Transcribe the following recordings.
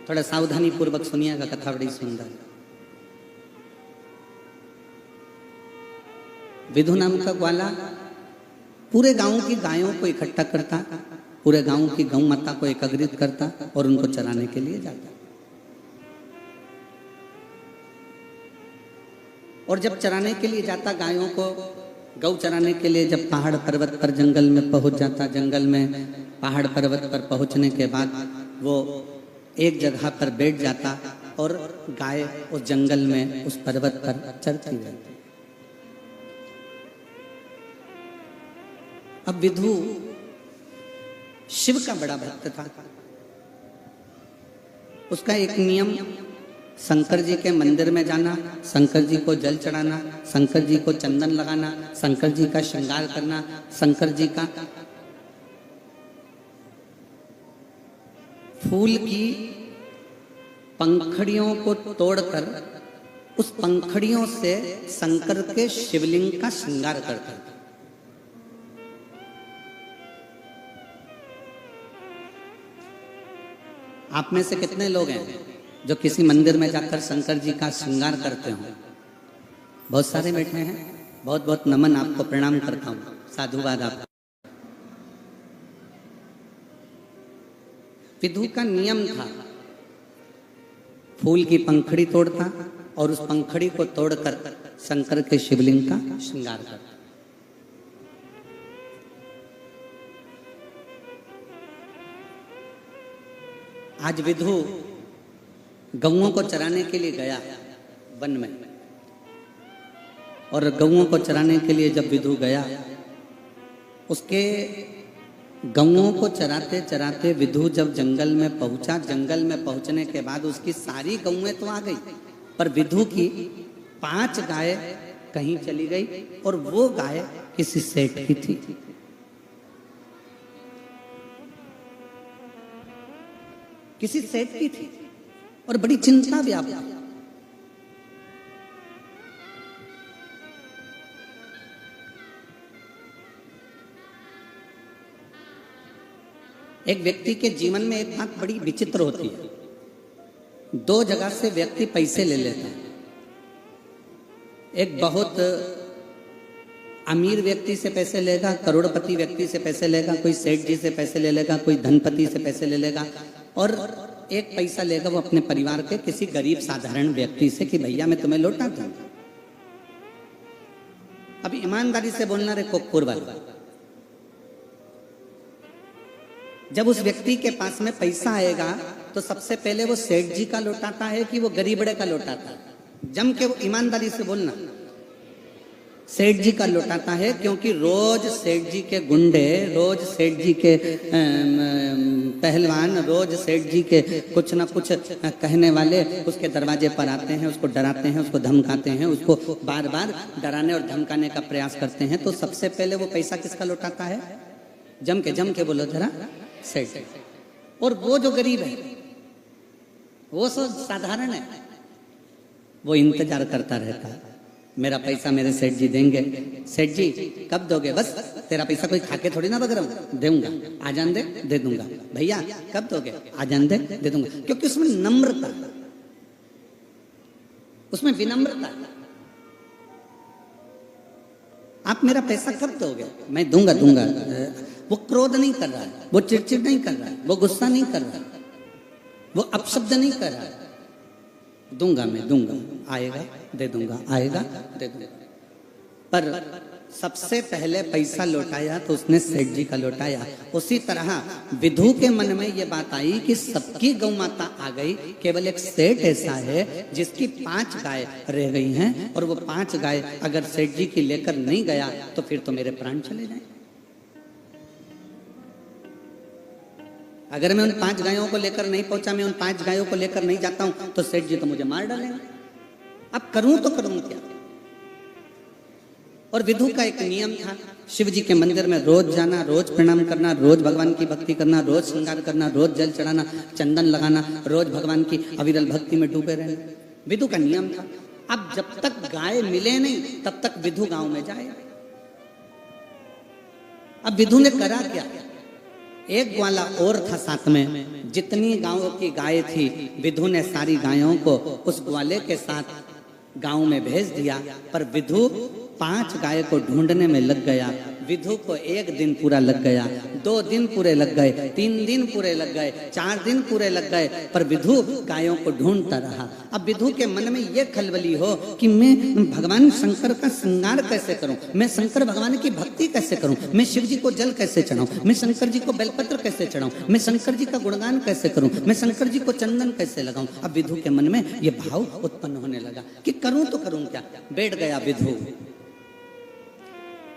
थोड़ा सावधानी पूर्वक सुनिएगा, कथा बड़ी सुंदर। विधु नाम का ग्वाला पूरे गांव की गायों को इकट्ठा करता, पूरे गांव की गौ माता को एकत्रित करता और उनको चराने के लिए जाता। और जब चराने के लिए जाता गायों को, गौ चराने के लिए जब पहाड़ पर्वत पर जंगल में पहुंच जाता, जंगल में पहाड़ पर्वत पर पहुंचने के बाद वो एक जगह पर बैठ जाता और गाय उस जंगल में उस पर्वत पर चरती रहती। अब विधु शिव का बड़ा भक्त था। उसका एक नियम, शंकर जी के मंदिर में जाना, शंकर जी को जल चढ़ाना, शंकर जी को चंदन लगाना, शंकर जी का श्रृंगार करना, शंकर जी का फूल की पंखड़ियों को तोड़कर उस पंखड़ियों से शंकर के शिवलिंग का श्रृंगार करता था। आप में से कितने लोग हैं जो किसी मंदिर में जाकर शंकर जी का श्रृंगार करते हो? बहुत सारे बैठे हैं। बहुत बहुत नमन, आपको प्रणाम करता हूं, साधुवाद आपका। विधु का नियम था, फूल की पंखड़ी तोड़ता और उस पंखड़ी को तोड़कर शंकर के शिवलिंग का श्रृंगार करता। आज विधु गौओं को चराने के लिए गया वन में, और गौओं को चराने के लिए जब विधु गया, उसके गौओं को चराते चराते विधु जब जंगल में पहुंचा, जंगल में पहुंचने के बाद उसकी सारी गौएं तो आ गई, पर विधु की 5 गाय कहीं चली गई और वो गाय किसी सेठ की थी। किसी सेठ की थी और बड़ी चिंता व्याप्त। एक व्यक्ति के जीवन में एक बात बड़ी विचित्र होती है, 2 जगह से व्यक्ति पैसे ले लेता है। एक बहुत अमीर व्यक्ति से पैसे लेगा, करोड़पति व्यक्ति से पैसे लेगा, कोई सेठ जी से पैसे ले लेगा, कोई धनपति से पैसे ले लेगा, और एक पैसा लेगा वो अपने परिवार के किसी गरीब साधारण व्यक्ति से कि भैया मैं तुम्हें लौटा दूंगा। अब ईमानदारी से बोलना रे कोकपुर वाला, जब उस व्यक्ति के पास में पैसा आएगा तो सबसे पहले वो सेठ जी का लौटाता है कि वो गरीबड़े का लौटाता है? जम के वो ईमानदारी से बोलना, सेठ जी का लौटाता है, क्योंकि रोज सेठ जी के गुंडे, रोज सेठ जी के पहलवान, रोज सेठ जी के कुछ ना कुछ कहने वाले उसके दरवाजे पर आते हैं, उसको डराते हैं, उसको धमकाते हैं, उसको बार बार डराने और धमकाने का प्रयास करते हैं। तो सबसे पहले वो पैसा किसका लौटाता है? जम के बोलो जरा, सेठ। और वो जो गरीब है, वो सब साधारण है, वो इंतजार करता रहता है, मेरा पैसा मेरे सेठ जी देंगे, सेठ जी कब दोगे? बस तेरा पैसा कोई खाके थोड़ी ना बग रहा हूं, दूंगा, आ जान दे, दे दूंगा। भैया कब दोगे? आ जान दे, दे दूंगा। क्योंकि उसमें नम्रता, उसमें विनम्रता। आप मेरा पैसा कब दोगे? मैं दूंगा दूंगा। वो क्रोध नहीं कर रहा है, वो चिड़चिड़ नहीं कर रहा है, वो गुस्सा नहीं कर रहा है, वो अपशब्द नहीं कर रहा है। दूंगा, मैं दूंगा, आएगा दे दूंगा, आएगा दे दूंगा। पर सबसे पहले पैसा लौटाया तो उसने सेठ जी का लौटाया। उसी तरह विधु के मन में ये बात आई कि सबकी गौ माता आ गई, केवल एक सेठ ऐसा है जिसकी 5 गाय रह गई हैं, और वो 5 गाय अगर सेठ जी की लेकर नहीं गया तो फिर तो मेरे प्राण चले जाएं। अगर मैं उन 5 गायों को लेकर नहीं पहुंचा, मैं उन 5 गायों को लेकर नहीं जाता हूं, तो सेठ जी तो मुझे मार डालेंगे। अब करूं तो करूं क्या? और विधु का एक नियम था, शिव जी के मंदिर में रोज जाना, रोज प्रणाम करना, रोज भगवान की भक्ति करना, रोज श्रृंगार करना, रोज जल चढ़ाना, चंदन लगाना, रोज भगवान की अविरल भक्ति में डूबे रहना, विधु का नियम था। अब जब तक गाय मिले नहीं तब तक विधु गांव में जाए। अब विधु ने करा क्या? एक ग्वाला और था साथ में। जितनी गांवों की गाय थी, विधु ने सारी गायों को उस ग्वाले के साथ गांव में भेज दिया। पर विधु 5 गाय को ढूंढने में लग गया। विधु को 1 दिन पूरा लग गया, 2 दिन पूरे लग गए, 3 दिन पूरे लग गए, 4 दिन पूरे लग गए, पर विधु गायों को ढूंढता रहा। अब विधु के मन में ये खलबली हो कि मैं भगवान शंकर का श्रृंगार कैसे करूं, मैं शंकर भगवान की भक्ति कैसे करूं, मैं शिव जी को जल कैसे चढ़ाऊं, मैं शंकर जी को बेलपत्र कैसे चढ़ाऊं, मैं शंकर जी का गुणगान कैसे करूं, मैं शंकर जी को चंदन कैसे लगाऊं। अब विधु के मन में ये भाव उत्पन्न होने लगा कि करूं तो करूं क्या। बैठ गया विधु,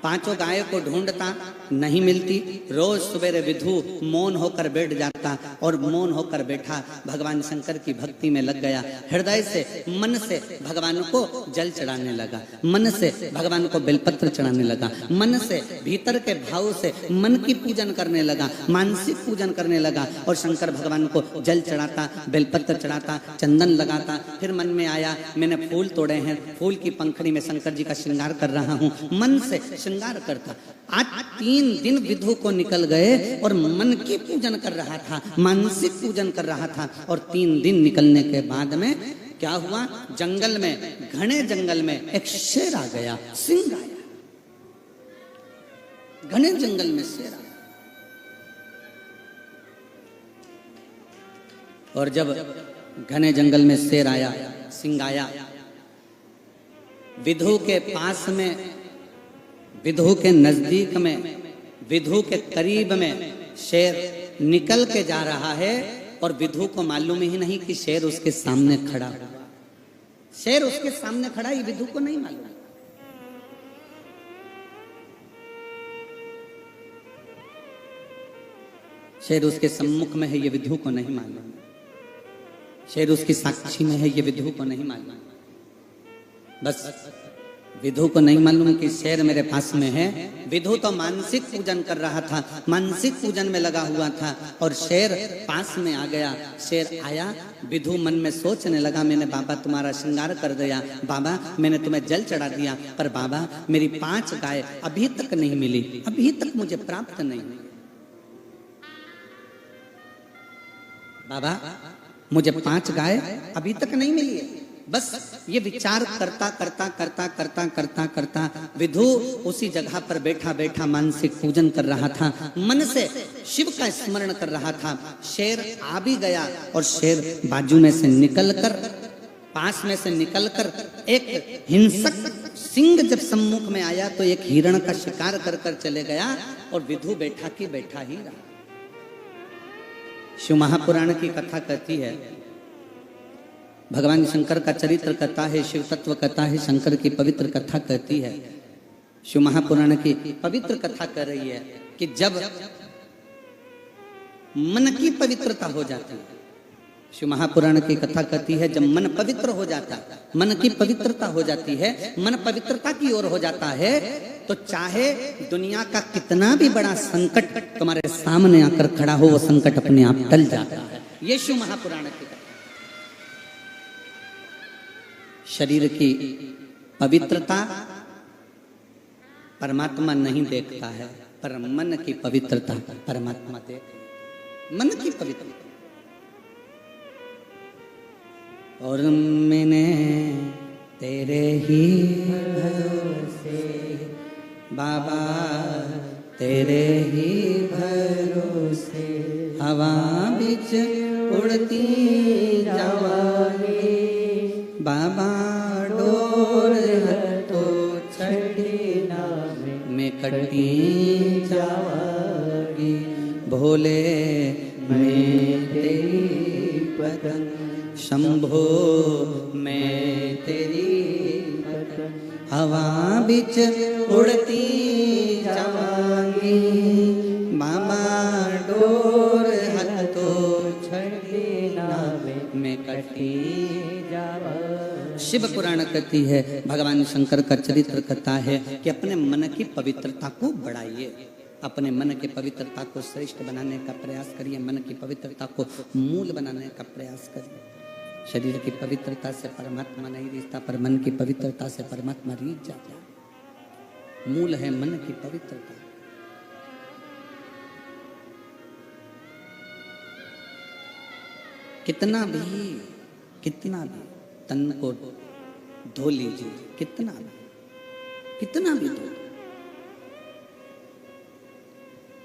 5 गाय को ढूंढता, नहीं मिलती। रोज सवेरे विधु मौन होकर बैठ जाता और मौन होकर बैठा भगवान शंकर की भक्ति में लग गया। हृदय से, मन से भगवान को जल चढ़ाने लगा, मन से भगवान को बेलपत्र चढ़ाने लगा, मन से भीतर के भाव से मन की पूजन करने लगा, मानसिक पूजन करने लगा और शंकर भगवान को जल चढ़ाता, बेलपत्र चढ़ाता, चंदन लगाता। फिर मन में आया मैंने फूल तोड़े हैं, फूल की पंखड़ी में शंकर जी का श्रृंगार कर रहा हूँ, मन से श्रृंगार करता। आज 3 दिन विधु को निकल गए और मन की पूजन कर रहा था, मानसिक पूजन कर रहा था। और 3 दिन निकलने के बाद में क्या हुआ, जंगल में, घने जंगल में एक शेर आ गया, सिंह आया, घने जंगल में शेर आया। और जब घने जंगल में शेर आया, सिंह आया, विधु के पास में, विधु के नजदीक में, विधु के करीब में शेर निकल के जा रहा है और विधु को मालूम ही नहीं कि शेर उसके सामने खड़ा हुआ। शेर उसके सामने खड़ा, ये विधु को नहीं मालूम। शेर उसके सम्मुख में है, ये विधु को नहीं मालूम। शेर उसकी साक्षी में है, ये विधु को नहीं मालूम। बस विधु को नहीं मालूम कि शेर मेरे पास में है। विधु तो मानसिक पूजन कर रहा था, मानसिक पूजन में लगा हुआ था और शेर पास में आ गया। शेर आया, विधु मन में सोचने लगा मैंने बाबा तुम्हारा श्रृंगार कर दिया, बाबा मैंने तुम्हें जल चढ़ा दिया, पर बाबा मेरी 5 गाय अभी तक नहीं मिली, अभी तक मुझे प्राप्त नहीं हुई। बाबा मुझे 5 गाय अभी तक नहीं मिली है। बस ये विचार करता करता करता करता करता करता विधु उसी जगह पर बैठा बैठा मानसिक पूजन कर रहा था, मन से शिव का स्मरण कर रहा था। शेर आ भी गया और शेर बाजू में से निकलकर, पास में से निकलकर एक हिंसक सिंह जब सम्मुख में आया तो एक हिरण का शिकार कर कर चले गया और विधु बैठा की बैठा ही रहा। शिव महापुराण की कथा कहती है, भगवान शंकर का चरित्र कहता है, शिव तत्व कहता है, शंकर की पवित्र कथा कहती है। शिव महापुराण की पवित्र कथा कह रही है कि जब मन की पवित्रता हो जाती है, शिव महापुराण की कथा कहती है जब मन पवित्र हो जाता है, मन की पवित्रता हो जाती है, मन पवित्रता की ओर हो जाता है, तो चाहे दुनिया का कितना भी बड़ा संकट तुम्हारे सामने आकर खड़ा हो, वो संकट अपने आप टल जाता है। ये शिव महापुराण की कथा। शरीर की पवित्रता परमात्मा नहीं देखता है, पर मन की पवित्रता परमात्मा देखता। मन की पवित्रता। और मैंने तेरे ही भरोसे बाबा, तेरे ही भरोसे हवा बिच उड़ती जावांगी, बाबा डोर तो छड़ी ना मैं कटी जावांगी, भोले मैं तेरी पतंग, शंभो मैं तेरी पतंग, हवा बिच उड़ती जावांगी, बाबा डोर तो छड़ी ना मैं कटी। शिव पुराण कहती है, भगवान शंकर का चरित्र कहता है कि अपने मन की पवित्रता को बढ़ाइए, अपने मन की पवित्रता को श्रेष्ठ बनाने का प्रयास करिए, मन की पवित्रता को मूल बनाने का प्रयास करिए। शरीर की पवित्रता से परमात्मा नहीं रिश्ता, पर मन की पवित्रता से परमात्मा रीझ जाता है। मूल है मन की पवित्रता। कितना भी तन को धो लीजिए, कितना भी धो,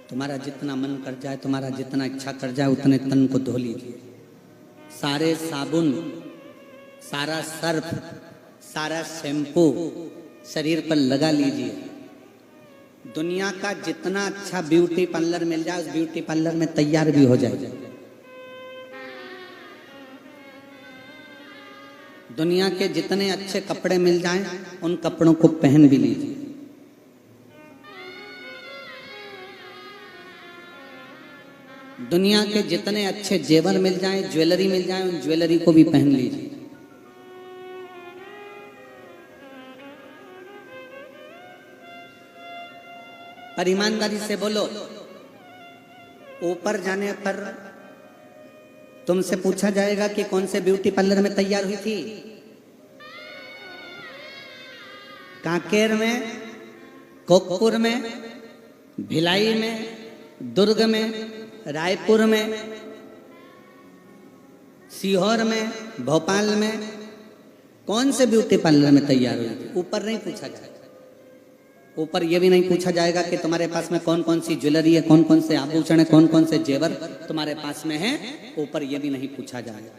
तुम्हारा जितना मन कर जाए, तुम्हारा जितना इच्छा कर जाए, उतने तन को धो लीजिए। सारे साबुन, सारा सर्फ, सारा शैम्पू शरीर पर लगा लीजिए। दुनिया का जितना अच्छा ब्यूटी पार्लर मिल जाए, उस ब्यूटी पार्लर में तैयार भी हो जाए। दुनिया के जितने अच्छे कपड़े मिल जाएं, उन कपड़ों को पहन भी लीजिए। दुनिया के जितने अच्छे जेवर मिल जाएं, ज्वेलरी मिल जाए, उन ज्वेलरी को भी पहन लीजिए। पर ईमानदारी से बोलो, ऊपर जाने पर तुमसे पूछा जाएगा कि कौन से ब्यूटी पार्लर में तैयार हुई थी? कांकेर में, कोकपुर में, भिलाई में, दुर्ग में, रायपुर में, सीहोर में, भोपाल में, कौन से ब्यूटी पार्लर में तैयार हुई थी? ऊपर नहीं पूछा जाएगा। ऊपर यह भी नहीं पूछा जाएगा कि तुम्हारे पास में कौन कौन सी ज्वेलरी है, कौन कौन से आभूषण है, कौन कौन से जेवर तुम्हारे पास में है। ऊपर यह भी नहीं पूछा जाएगा।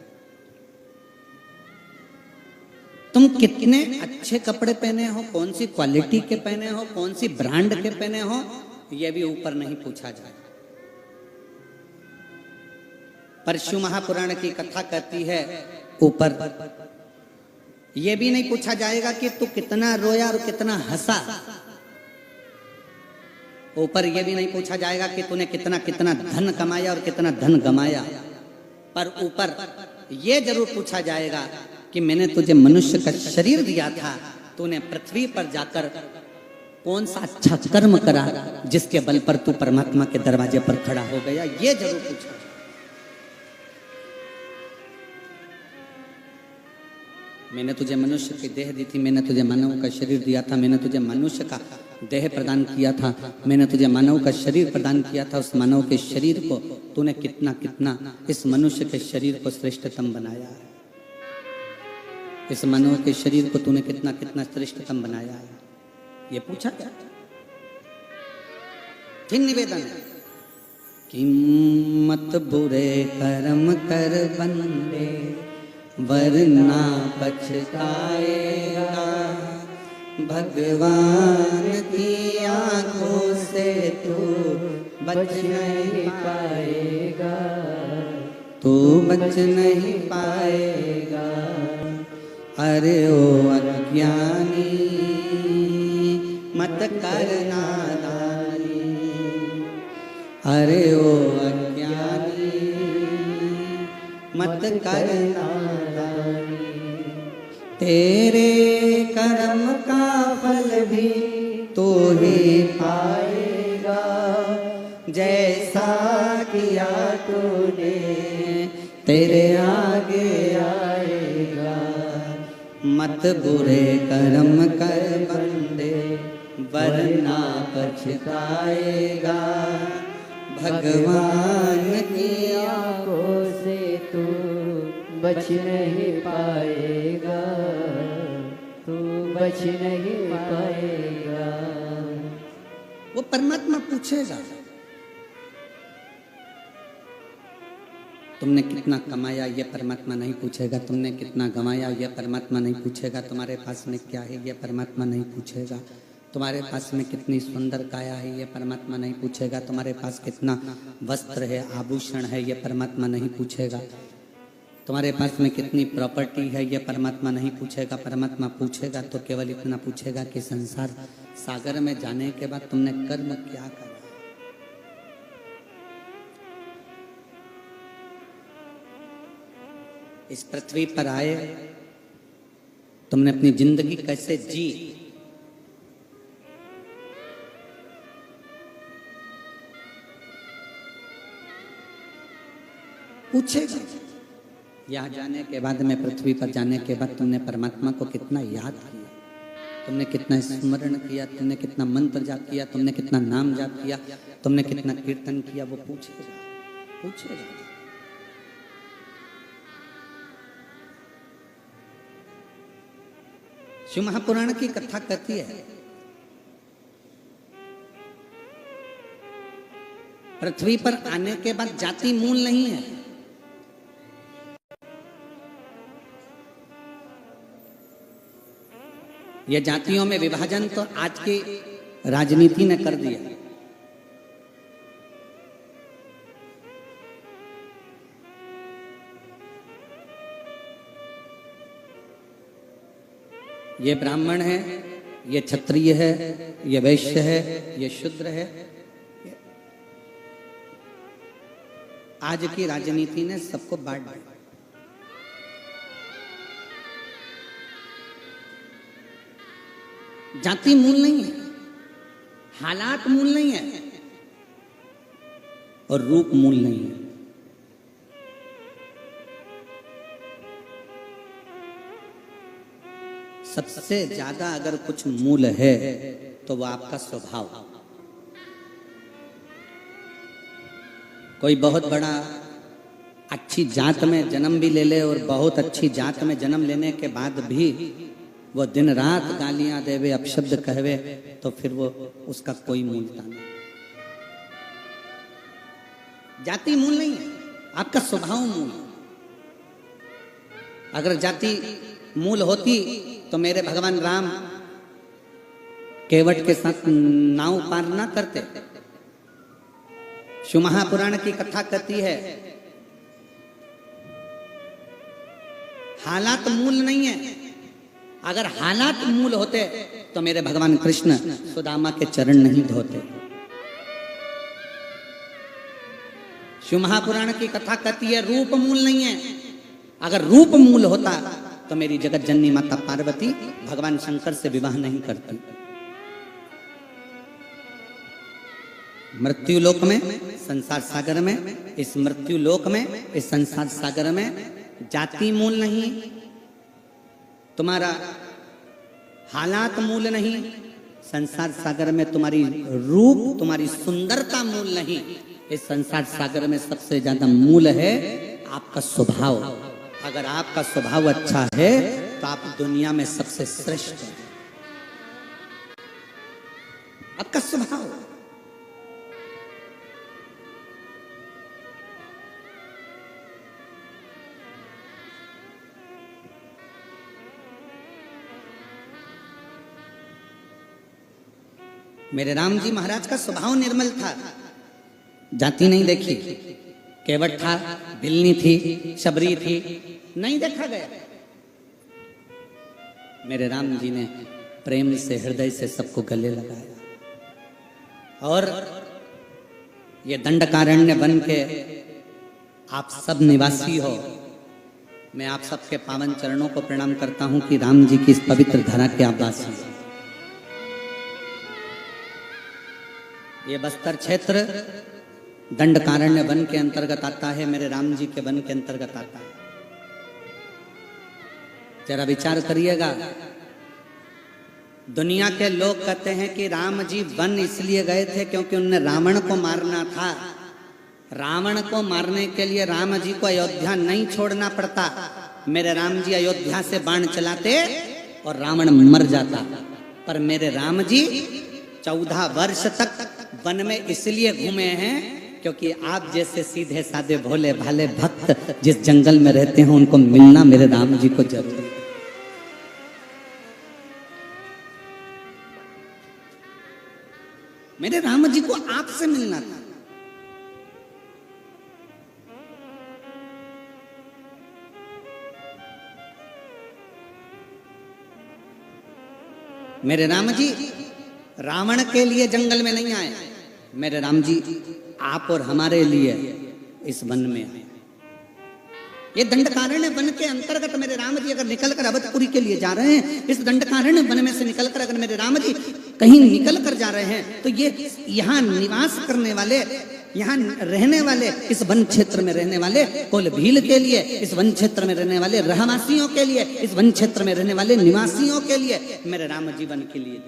तुम कितने अच्छे कपड़े पहने हो, कौन सी क्वालिटी के पहने हो, कौन सी ब्रांड के पहने हो, यह भी ऊपर नहीं पूछा जाएगा। परशु महापुराण की कथा कहती है, ऊपर यह भी नहीं पूछा जाएगा कि तू कितना रोया और कितना हंसा। ऊपर यह भी नहीं पूछा जाएगा कि तूने कितना कितना धन कमाया और कितना धन गमाया। पर ऊपर यह जरूर पूछा जाएगा कि मैंने तुझे मनुष्य का शरीर दिया था, तूने पृथ्वी पर जाकर कौन सा अच्छा कर्म करा जिसके बल पर तू परमात्मा के दरवाजे पर खड़ा हो गया। यह जरूर पूछा। मैंने तुझे मनुष्य की देह दी थी, मैंने तुझे मानव का शरीर दिया था, मैंने तुझे मनुष्य का देह प्रदान किया था, मैंने तुझे मानव का शरीर प्रदान किया था। उस मानव के शरीर को तूने कितना कितना इस मनुष्य के शरीर को श्रेष्ठतम बनाया है। इस मानव के शरीर को तूने कितना कितना श्रेष्ठतम बनाया है, ये पूछा क्या? फिर निवेदन है कि मत बुरे कर्म कर बंदे, वरना पछताएगा। भगवान की आंखों से तू बच नहीं पाएगा, तू बच नहीं पाएगा। अरे ओ अज्ञानी मत कर नादानी, अरे ओ अज्ञानी मत कर नादानी। तेरे कर्म का फल भी तो ही पाएगा, जैसा किया तूने तेरे आगे आएगा। मत बुरे कर्म कर बंदे, वरना पछताएगा। भगवान की आंखों से तू बच नहीं पाएगा, तू बच नहीं पाएगा। वो परमात्मा पूछेगा, तुमने कितना कमाया ये परमात्मा नहीं पूछेगा। तुमने कितना गंवाया ये परमात्मा नहीं पूछेगा। तुम्हारे पास में क्या है ये परमात्मा नहीं पूछेगा। तुम्हारे पास में कितनी सुंदर काया है ये परमात्मा नहीं पूछेगा। तुम्हारे पास कितना वस्त्र है, आभूषण है, ये परमात्मा नहीं पूछेगा। तुम्हारे पास में कितनी प्रॉपर्टी है ये परमात्मा नहीं पूछेगा। परमात्मा पूछेगा तो केवल इतना पूछेगा कि संसार सागर में जाने के बाद तुमने कर्म क्या करा। इस पृथ्वी पर आए, तुमने अपनी जिंदगी कैसे जी। पूछेगा। यहाँ जाने के बाद में, पृथ्वी पर जाने के बाद तुमने परमात्मा को कितना याद किया, तुमने कितना स्मरण किया, तुमने कितना मंत्र जाप किया, तुमने कितना नाम जाप किया, तुमने कितना कीर्तन किया, वो पूछेगा। पूछेगा। शिव महापुराण की कथा कहती है पृथ्वी पर आने के बाद जाति मूल नहीं है। ये जातियों में विभाजन तो आज की राजनीति ने कर दिया। ये ब्राह्मण है, ये क्षत्रिय है, ये वैश्य है, ये शूद्र है। आज की राजनीति ने सबको बांट दिया। जाति मूल नहीं है, हालात मूल नहीं है और रूप मूल नहीं है। सबसे ज्यादा अगर कुछ मूल है तो वो आपका स्वभाव। कोई बहुत बड़ा अच्छी जात में जन्म भी ले ले और बहुत अच्छी जात में जन्म लेने के बाद भी वो दिन रात गालियां देवे, अपशब्द कहवे, तो फिर वो उसका कोई मूलता नहीं। जाति मूल नहीं है, आपका स्वभाव मूल है। अगर जाति मूल होती तो मेरे भगवान राम केवट के साथ नाव पार ना करते। शिव महापुराण की कथा कहती है हालात मूल नहीं है। अगर हालात मूल होते तो मेरे भगवान कृष्ण सुदामा के चरण नहीं धोते। शिव महापुराण की कथा कहती है रूप मूल नहीं है। अगर रूप मूल होता तो मेरी जगत जननी माता पार्वती भगवान शंकर से विवाह नहीं करती। मृत्यु लोक में, संसार सागर में, इस मृत्यु लोक में, इस संसार सागर में जाति मूल नहीं, तुम्हारा हालात मूल नहीं, संसार सागर में तुम्हारी रूप, तुम्हारी सुंदरता मूल नहीं। इस संसार सागर में सबसे ज्यादा मूल है आपका स्वभाव। अगर आपका स्वभाव अच्छा है तो आप दुनिया में सबसे श्रेष्ठ हैं। आपका स्वभाव। मेरे राम जी महाराज का स्वभाव निर्मल था। जाति नहीं देखी, केवट था, भिलनी थी, शबरी थी, नहीं देखा गया। मेरे राम जी ने प्रेम से, हृदय से सबको गले लगाया। और ये दंडकारण्य बन के आप सब निवासी हो, मैं आप सबके पावन चरणों को प्रणाम करता हूं कि राम जी की इस पवित्र धरा के आप वासी हैं। ये बस्तर क्षेत्र दंडकारण्य वन के अंतर्गत आता है, मेरे राम जी के वन के अंतर्गत आता है। जरा विचार करिएगा, दुनिया के लोग कहते हैं कि राम जी वन इसलिए गए थे क्योंकि उनने रावण को मारना था। रावण को मारने के लिए राम जी को अयोध्या नहीं छोड़ना पड़ता। मेरे राम जी अयोध्या से बाण चलाते और रावण मर जाता। पर मेरे राम जी 14 वर्ष तक वन में इसलिए घूमे हैं क्योंकि आप जैसे सीधे साधे भोले भाले भक्त जिस जंगल में रहते हैं उनको मिलना मेरे राम जी को जरूरी है। मेरे राम जी को आपसे मिलना था। मेरे राम जी रावण के लिए जंगल में नहीं आए, मेरे राम जी आप और हमारे लिए इस वन में आए। ये दंडकारण्य वन के अंतर्गत मेरे राम जी अगर निकलकर अवधपुरी के लिए जा रहे हैं, इस दंडकारण्य वन में से निकलकर अगर मेरे राम जी कहीं निकल कर जा रहे हैं, तो ये यहाँ निवास करने वाले, यहाँ रहने वाले, इस वन क्षेत्र में रहने वाले कोल भील के लिए, इस वन क्षेत्र में रहने वाले रहवासियों के लिए, इस वन क्षेत्र में रहने वाले निवासियों के लिए मेरे राम जी वन के लिए।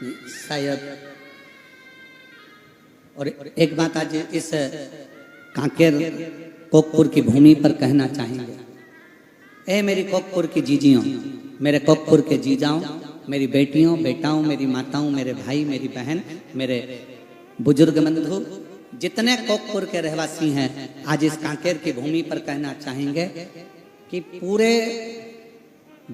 शायद। और एक बात आज इस कांकेर कोकपुर की भूमि पर कहना चाहेंगे। ए मेरी कोकपुर की जीजियों, मेरे कोकपुर के जीजाओं, मेरी बेटियों बेटाओं, मेरी माताओं, मेरे भाई, मेरी बहन, मेरे बुजुर्ग बंधु, जितने कोकपुर के रहवासी हैं, आज इस कांकेर की भूमि पर कहना चाहेंगे कि पूरे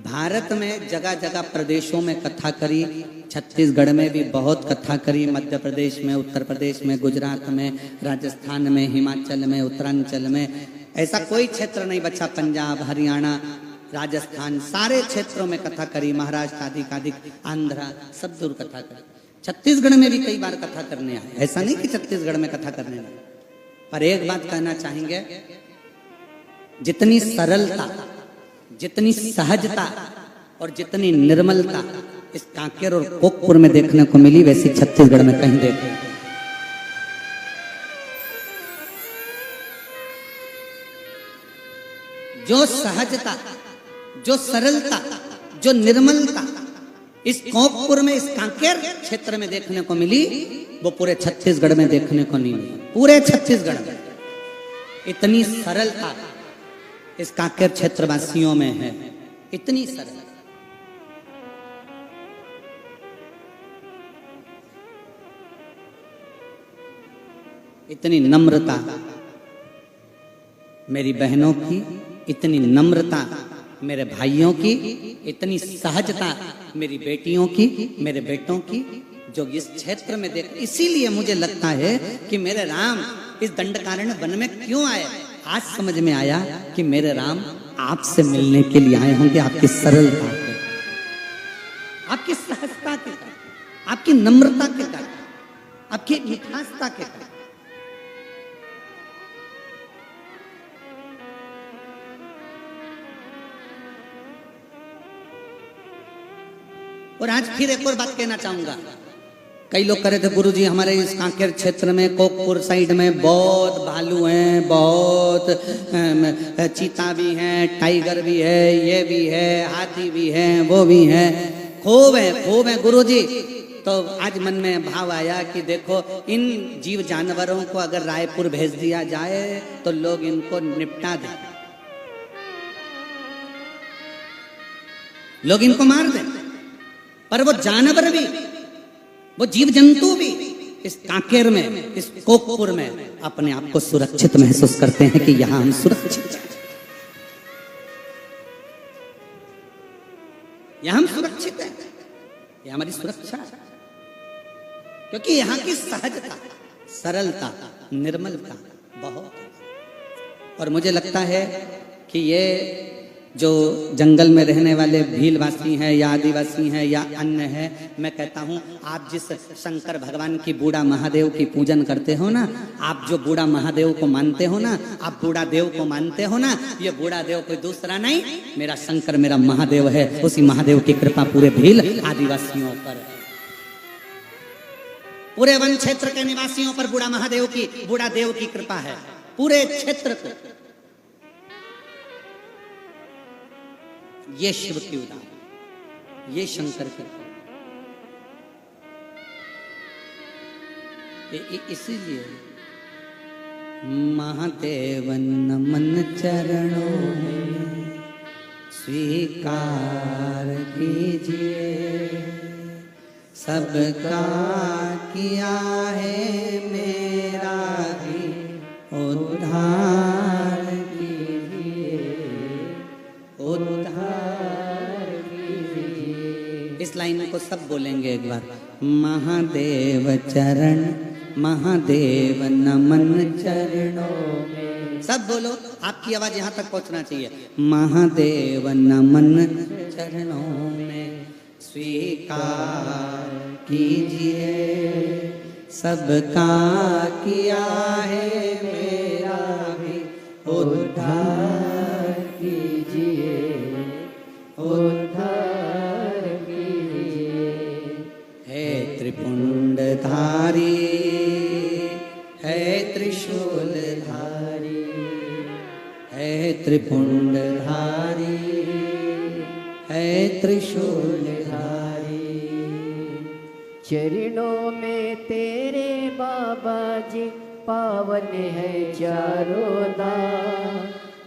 भारत में जगह जगह प्रदेशों में कथा करी, छत्तीसगढ़ में भी बहुत कथा करी, मध्य प्रदेश में, उत्तर प्रदेश में, गुजरात में, राजस्थान में, हिमाचल में, उत्तरांचल में, ऐसा कोई क्षेत्र नहीं बचा, पंजाब, हरियाणा, राजस्थान, सारे क्षेत्रों में कथा करी, महाराष्ट्र आदि आंध्रा, सब दूर कथा करी। छत्तीसगढ़ में भी कई बार कथा करने आए, ऐसा नहीं कि छत्तीसगढ़ में कथा करने नहीं। पर एक बात कहना चाहेंगे, जितनी सरलता, जितनी सहजता और जितनी निर्मलता इस कांकेर और कोकपुर में देखने को मिली, वैसी छत्तीसगढ़ में कहीं देखो। जो सहजता, जो सरलता, जो निर्मलता इस कोकपुर में, इस कांकेर क्षेत्र में देखने को मिली, वो पूरे छत्तीसगढ़ में देखने को नहीं मिली। पूरे छत्तीसगढ़ में इतनी सरलता इस कांकेर क्षेत्रवासियों में है, इतनी सरल, इतनी नम्रता मेरी बहनों की, इतनी नम्रता मेरे भाइयों की, इतनी सहजता मेरी बेटियों की, मेरे बेटों की, जो इस क्षेत्र में देख। इसीलिए मुझे लगता है कि मेरे राम इस दंडकारण्य वन में क्यों आए। आज समझ में आया कि मेरे राम आपसे मिलने के लिए आए होंगे, आपकी सरलता के, आपकी सहजता के कारण, आपकी नम्रता के कारण, आपकी मिठासता के कारण। और आज फिर एक और बात कहना चाहूंगा। कई लोग कह रहे थे गुरुजी हमारे इस कांकेर क्षेत्र में, कोकपुर साइड में बहुत भालू हैं, बहुत चीता भी हैं, टाइगर भी है, ये भी है, हाथी भी है, वो भी है, खूब है गुरुजी। तो आज मन में भाव आया कि देखो इन जीव जानवरों को अगर रायपुर भेज दिया जाए तो लोग इनको निपटा दें, लोग इनको मार दें। पर वो जानवर भी, वो जीव जंतु भी इस कांकेर में, इस कोकपुर में अपने आप को सुरक्षित महसूस करते हैं कि यहां हम सुरक्षित हैं, यहां हम सुरक्षित हैं, ये हमारी सुरक्षा है। क्योंकि यहां की सहजता, सरलता, निर्मलता बहुत है। और मुझे लगता है कि ये जो जंगल में रहने वाले भीलवासी हैं या आदिवासी हैं या अन्य हैं, मैं कहता हूं आप जिस शंकर भगवान की बूढ़ा महादेव की पूजन करते हो ना, आप जो बूढ़ा महादेव को मानते हो ना, आप बूढ़ा देव को मानते हो ना, ये बूढ़ा देव कोई दूसरा नहीं, मेरा शंकर, मेरा महादेव है। उसी महादेव की कृपा पूरे भील आदिवासियों पर, पूरे वन क्षेत्र के निवासियों पर बूढ़ा महादेव की, बूढ़ा देव की कृपा है पूरे क्षेत्र को। ये शिव की उदाहरण, ये शंकर की, इसीलिए महादेव नमन चरणों में स्वीकार कीजिए, सबका किया है मेरा भी उद्धार कीजिए, उद्धार कीजिए। इस लाइन को सब बोलेंगे एक बार। महादेव चरण, महादेव नमन चरणों में, सब बोलो, आपकी आवाज यहां तक पहुंचना चाहिए। महादेव नमन चरणों में स्वीकार कीजिए, सबका किया है मेरा भी उद्धार कीजिए, उद्धार कीजिए। है त्रिपुंडधारी, है त्रिशूलधारी, है त्रिपुंडधारी, है त्रिशूलधारी, चरणों में तेरे बाबा जी पावन है चारों धाम।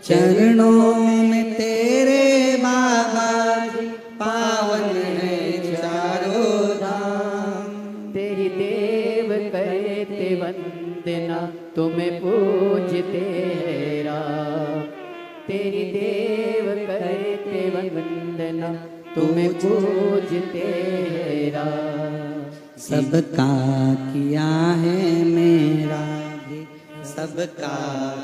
चरणों में तेरे बाबा जी पावन है चारों धाम। तेरी देव करते वंदना तुम्हें पूजते हैं राम। तेरी देव करते वंदना तुम्हें पूजते हैं राम। सबका किया है मेरा भी, सबका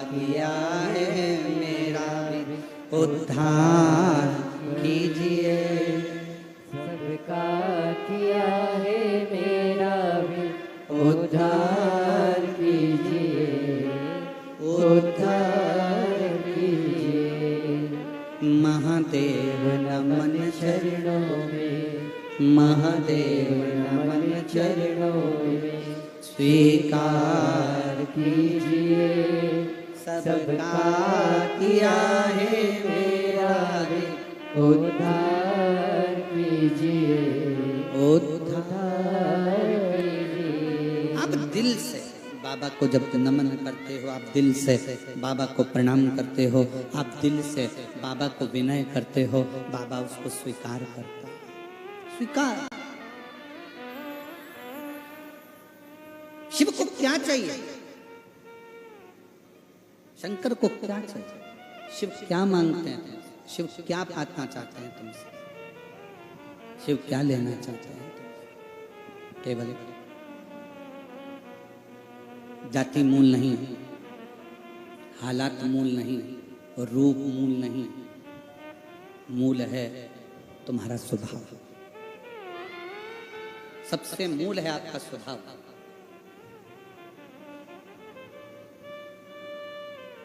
किया है मेरा भी, उद्धार कीजिए। सबका किया है मेरा भी, उद्धार कीजिए, उद्धार कीजिए। महादेव नमन चरणों में, महादेव नमन चरणों में स्वीकार कीजिए। सबका किया है मेरा भी, उद्धार कीजिए, उद्धार कीजिए। आप दिल से बाबा को जब नमन करते हो, आप दिल से बाबा को प्रणाम करते हो, आप दिल से बाबा को विनय करते हो, बाबा उसको स्वीकार करता है। स्वीकार। शिव को क्या चाहिए? शंकर को क्या चाहिए? शिव क्या मांगते हैं तुमसे? शिव क्या पाना चाहते हैं तुमसे? शिव क्या लेना चाहते हैं तुमसे? केवल जाति मूल नहीं, हालात मूल नहीं, और रूप मूल नहीं, मूल है तुम्हारा स्वभाव। सबसे मूल है आपका स्वभाव।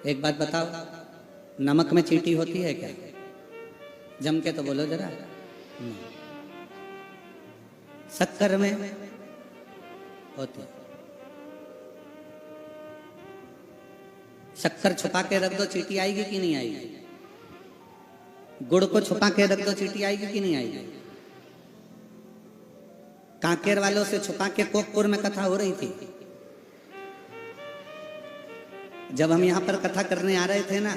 एक बात बताओ, नमक में चींटी होती है क्या? जम के तो बोलो जरा। नहीं। शक्कर में होती है। शक्कर छुपा के रख दो, चींटी आएगी कि नहीं आएगी? गुड़ को छुपा के रख दो, चींटी आएगी कि नहीं आएगी? कांकेर वालों से छुपा के कोकपुर में कथा हो रही थी। जब हम यहाँ पर कथा करने आ रहे थे ना,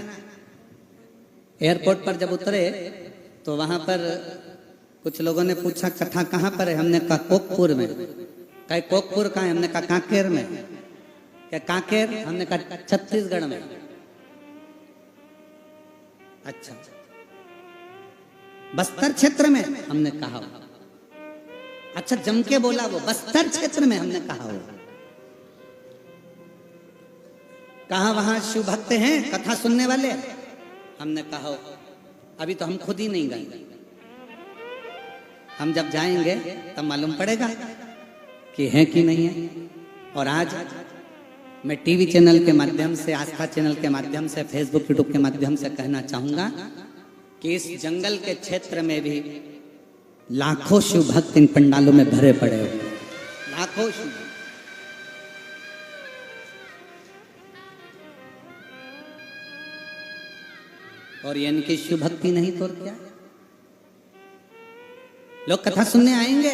एयरपोर्ट पर जब उतरे तो वहां पर कुछ लोगों ने पूछा कथा कहाँ पर है? हमने कहा कोकपुर में। कहे कोकपुर कहाँ है? हमने कहा कांकेर में। क्या कांकेर? हमने कहा छत्तीसगढ़ में। अच्छा, बस्तर क्षेत्र में? हमने कहा। अच्छा, जम के बोला वो, बस्तर क्षेत्र में। हमने कहा वो कहा वहां शिव भक्त हैं कथा सुनने वाले? हमने कहा अभी तो हम खुद ही नहीं गए, हम जब जाएंगे तब मालूम पड़ेगा कि है कि नहीं है। और आज मैं टीवी चैनल के माध्यम से, आस्था चैनल के माध्यम से, फेसबुक यूट्यूब के माध्यम से कहना चाहूंगा कि इस जंगल के क्षेत्र में भी लाखों शिव भक्त इन पंडालों में भरे पड़े हुए, लाखों शिव। और ये इनकी शिव भक्ति नहीं तो क्या? लोग कथा सुनने आएंगे।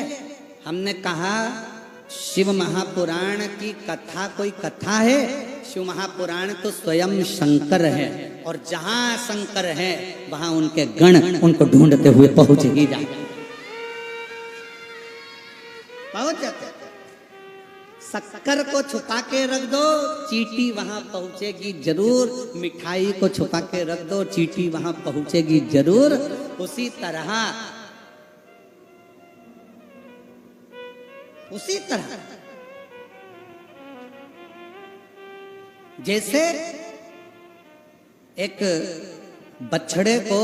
हमने कहा शिव महापुराण की कथा कोई कथा है? शिव महापुराण तो स्वयं शंकर है, और जहां शंकर है वहां उनके गण उनको ढूंढते हुए पहुंच ही जाते, पहुंच जाते। शक्कर को छुपा के रख दो, चींटी वहां पहुंचेगी जरूर। मिठाई को छुपा के रख दो, चींटी वहां पहुंचेगी जरूर। उसी तरह जैसे एक बछड़े को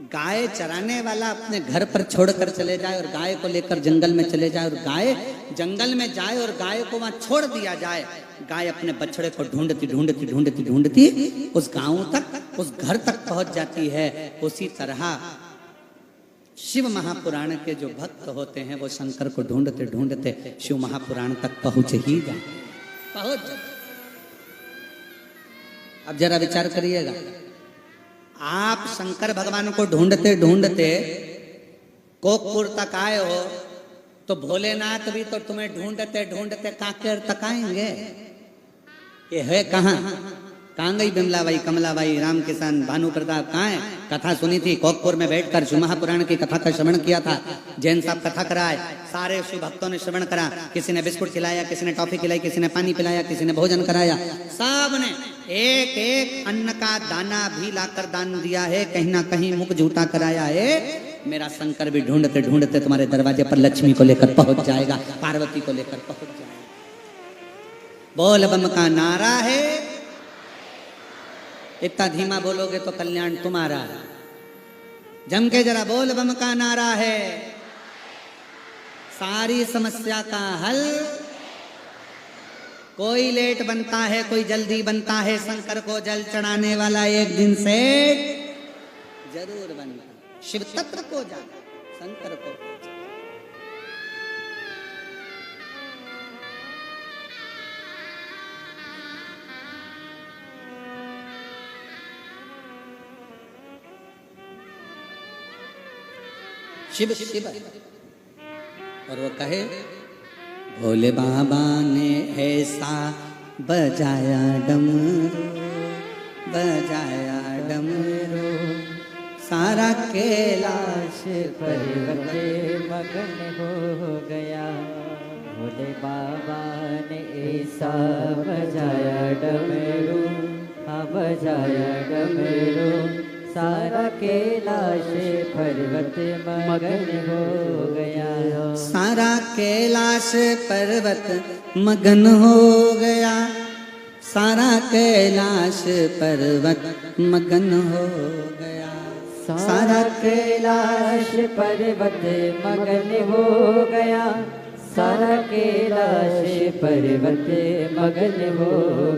गाय चराने वाला अपने घर पर छोड़कर चले जाए और गाय को लेकर जंगल में चले जाए, और गाय जंगल में जाए और गाय को वहां छोड़ दिया जाए, गाय अपने बछड़े को ढूंढती ढूंढती ढूंढती ढूंढती उस गांव तक, उस घर तक पहुंच जाती है। उसी तरह शिव महापुराण के जो भक्त होते हैं वो शंकर को ढूंढते ढूंढते शिव महापुराण तक पहुंच ही जाए, पहुंच जाए। अब जरा विचार करिएगा, आप शंकर भगवान को ढूंढते ढूंढते कोकपुर तक आए हो, तो भोलेनाथ भी तो तुम्हें ढूंढते ढूंढते काकेर तक आएंगे। ये है कहाँ? कहाँ गई बिमलाबाई, कमलाबाई, राम किशन, भानु प्रताप कहाँ है? कथा सुनी थी कोकपुर में बैठकर, शिव महापुराण की कथा का श्रवण किया था। जैन साहब कथा कराए, सारे शिव भक्तों ने श्रवण करा। किसी ने बिस्कुट खिलाया, किसी ने टॉफी खिलाई, किसी ने पानी पिलाया, किसी ने भोजन कराया। सब ने एक एक अन्न का दाना भी लाकर दान दिया है। कहीं ना कहीं मुख झूठा कराया है। मेरा शंकर भी ढूंढते ढूंढते तुम्हारे दरवाजे पर लक्ष्मी को लेकर पहुंच जाएगा, पार्वती को लेकर पहुंच जाएगा। बोल बम का नारा है। इतना धीमा बोलोगे तो कल्याण तुम्हारा। जम के जरा बोल बम का नारा है। सारी समस्या का हल। कोई लेट बनता है, कोई जल्दी बनता है। शंकर को जल चढ़ाने वाला एक दिन से जरूर बनता। शिव तत्व को जाना, शंकर को। शिव शिव। और वो कहे भोले बाबा ने ऐसा बजाया डमरू, बजाया डमरू, सारा कैलाश पर्वत मगन हो गया। भोले बाबा ने ऐसा बजाया डमरू, हाँ बजाया डमरू, सारा कैलाश पर्वत मगन हो गया। सारा कैलाश पर्वत मगन हो गया। सारा कैलाश पर्वत मगन हो गया। सारा कैलाश पर्वत मगन हो गया। सारा कैलाश पर्वत मगन हो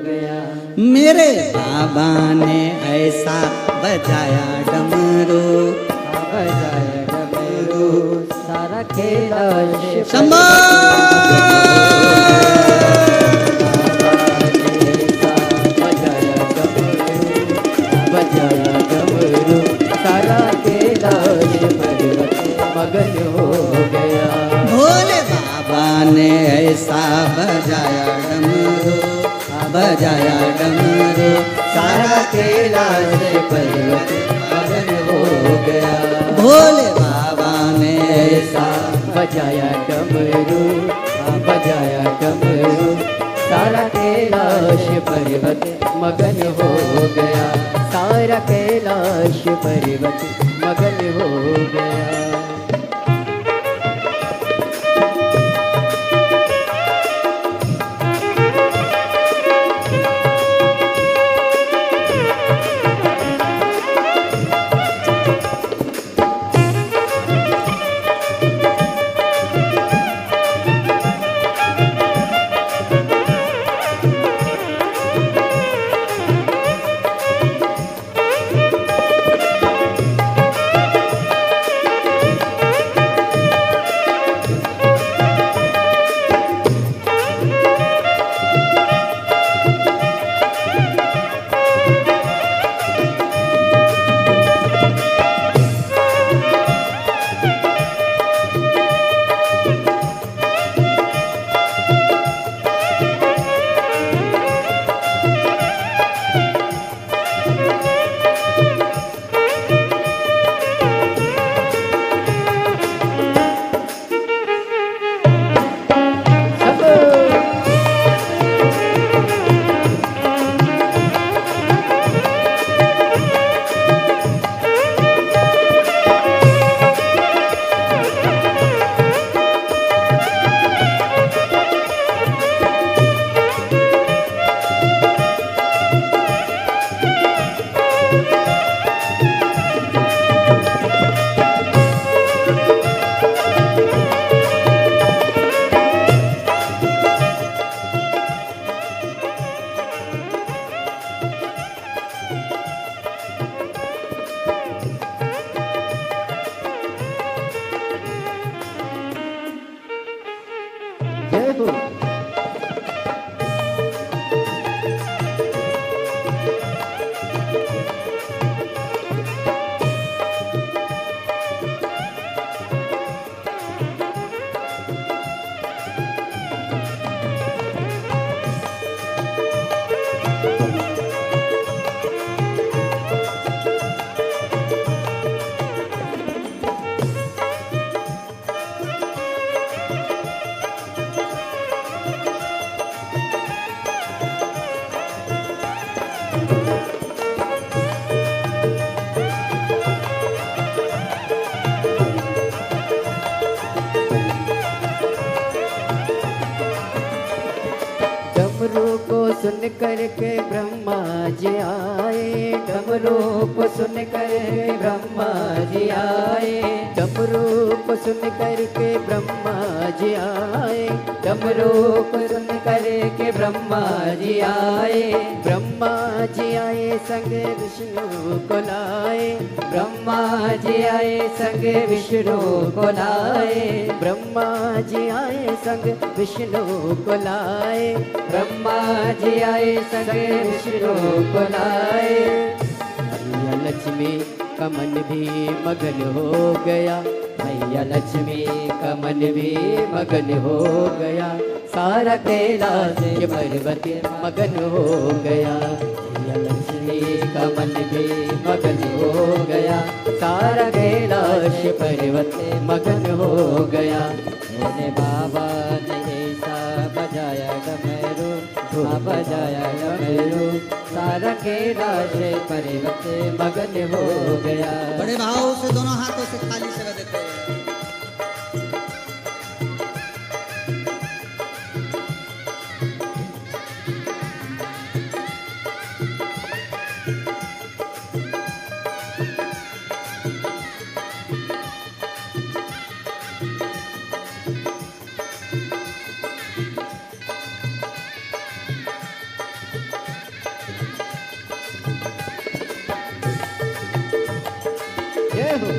गया। मेरे बाबा ने ऐसा बजाया डमरू, बजाया डमरू, सारा कैलाश शंभो। बजाया डमरू, सारा कैलाश पर्वत मगन हो गया। भोले बाबा ने ऐसा बजाया डमरू, बजाया डमरू, सारा कैलाश पर्वत मगन हो गया। भोले बाबा ने ऐसा बजाया डमरू, बजाया डमरू, सारा कैलाश पर्वत मगन हो गया। सारा कैलाश पर्वत मगन हो गया। डमरू को सुन करके ब्रह्मा जी आए, डमरू को सुन करके ब्रह्मा जी आए, डमरू को सुन करके ब्रह्मा जी आए, डमरू को सुन करके ब्रह्मा जी आए, ब्रह्मा जी आए संग विष्णु को लाए, ब्रह्मा जी आए संग विष्णु को लाए, ब्रह्मा जी आए संग विष्णु को लाए, ब्रह्मा जी आए संग विष्णु को लाए। भैया लक्ष्मी का मन भी मगन हो गया, भैया लक्ष्मी का मन भी मगन हो गया, सारा कैलाश पर्वत मगन हो गया, भैया लक्ष्मी का मन भी मगन हो गया, सारा कैलाश पर्वत मगन हो गया। भोले बाबा ने ऐसा बजाया डमरू, बजाया डमरू, सारा कैलाश पर्वत मगन हो गया। बड़े भाव से दोनों हाथों से खाली जगह देखो। जय हो।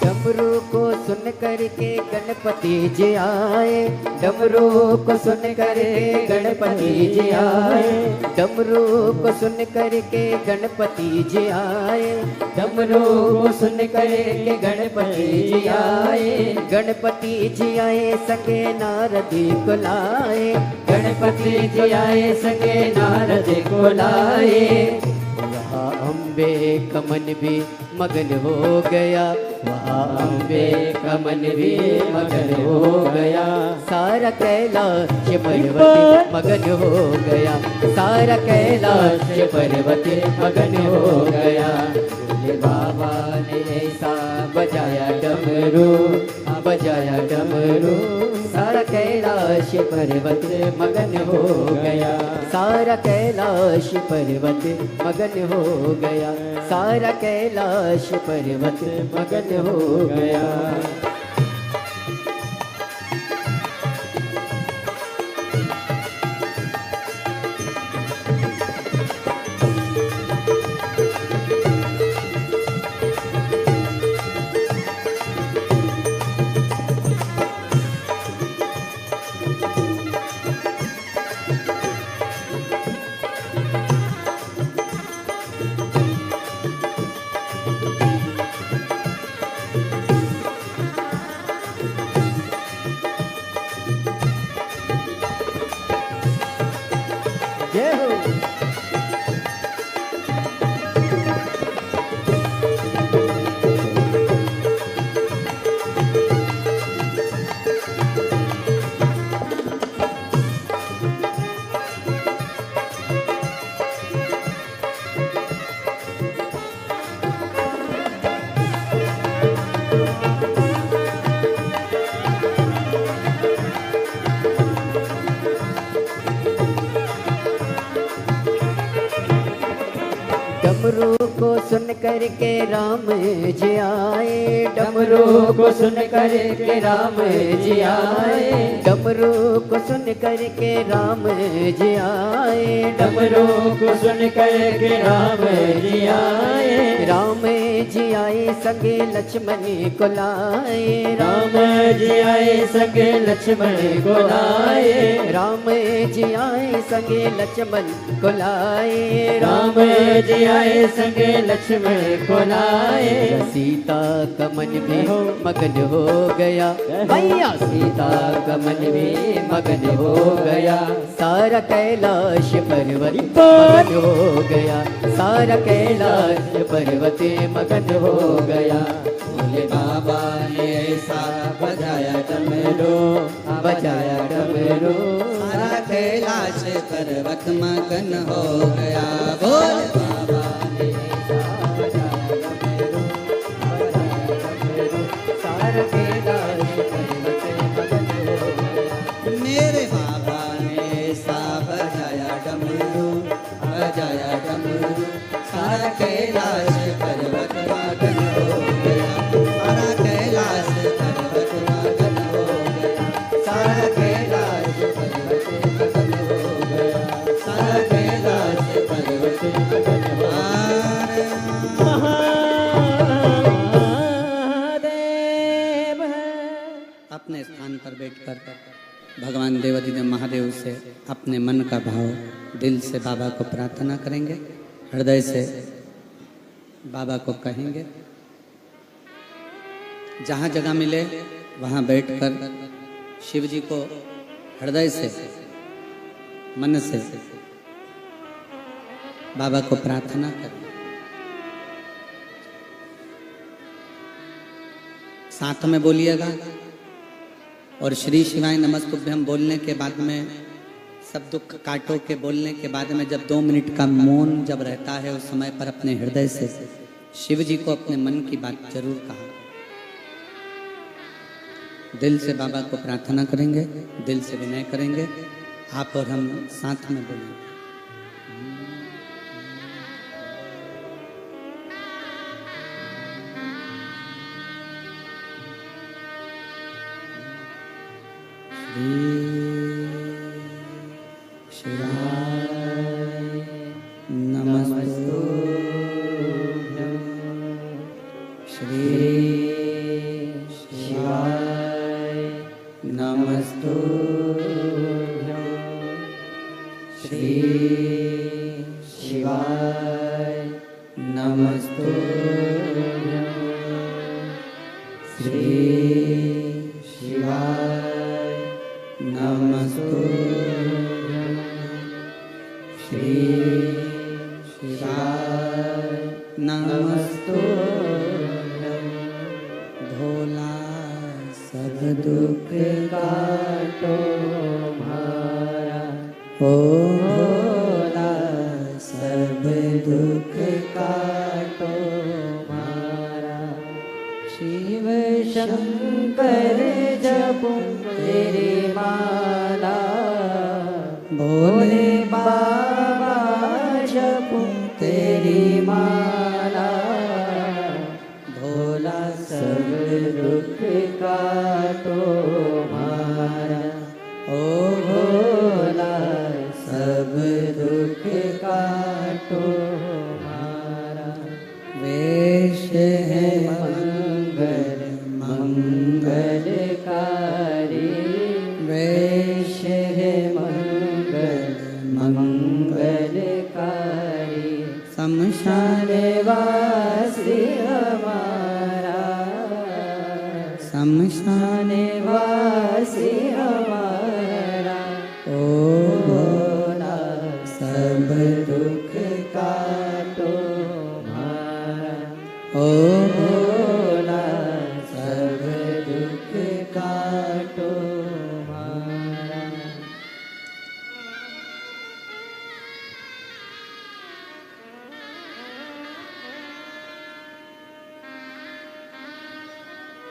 डमरू को सुन करके गणपति जी आए, डमरू को सुन करके गणपति जी आए, डमरू को सुन करके गणपति जी आए, डमरू को सुन करके गणपति जी आए, गणपति जी आए संगे नारद को लाए, गणपति जी आए संगे नारद को लाए। वहाँ अम्बे का मन भी मगन हो गया, वहाँ अम्बे का मन भी मगन हो गया, सारा कैलाश पर्वत मगन हो गया, सारा कैलाश पर्वत मगन हो गया। भोले बाबा ने ऐसा बजाया डमरू, बजाया डमरू, सारा कैलाश पर्वत मगन हो गया, सारा कैलाश पर्वत मगन हो गया, सारा कैलाश पर्वत मगन हो गया। डमरू को सुन कर के राम जी आए, डमरू को सुन कर के राम जी आए, डमरू को सुन कर के राम जी आए, डमरू को सुन कर के राम जी आए, राम जी आए संगे लक्ष्मण को लाए, राम जी आए संगे लक्ष्मण को लाए, राम जी आए संगे लक्ष्मण को लाए, राम जी आए संगे लक्ष्मण को लाए, सीता का मन भी मगन हो गया, भैया सीता का मन भी मगन हो गया, सारा कैलाश पर्वत मगन हो गया, सारा कैलाश पर्वत मगन हो गया। भोले बाबा ने ऐसा बजाया डमरू, बजाया डमरू, सारा कैलाश पर्वत मगन हो गया। भोले बाबा ने सारा कैलाश पर्वत मगन हो गया। मेरे बाबा ने ऐसा बजाया डमरू, बजाया डमरू, सारा कैलाश पर्वत मगन हो गया, सारा कैलाश पर्वत मगन हो गया, सारा कैलाश पर्वत मगन हो गया, सारा कैलाश पर्वत मगन हो महादेव। अपने स्थान पर बैठकर भगवान देवाधिदेव महादेव से अपने मन का भाव दिल से बाबा को प्रार्थना करेंगे, हृदय से बाबा को कहेंगे। जहाँ जगह मिले वहाँ बैठकर शिव जी को हृदय से मन से बाबा को प्रार्थना करें। साथ में बोलिएगा और श्री शिवाय नमस्तुभ्यम बोलने के बाद में सब दुख काटो के बोलने के बाद में जब 2 मिनट का मौन जब रहता है उस समय पर अपने हृदय से शिव जी को अपने मन की बात जरूर कहा। दिल से बाबा को प्रार्थना करेंगे, दिल से विनय करेंगे। आप और हम साथ में बोलेंगे।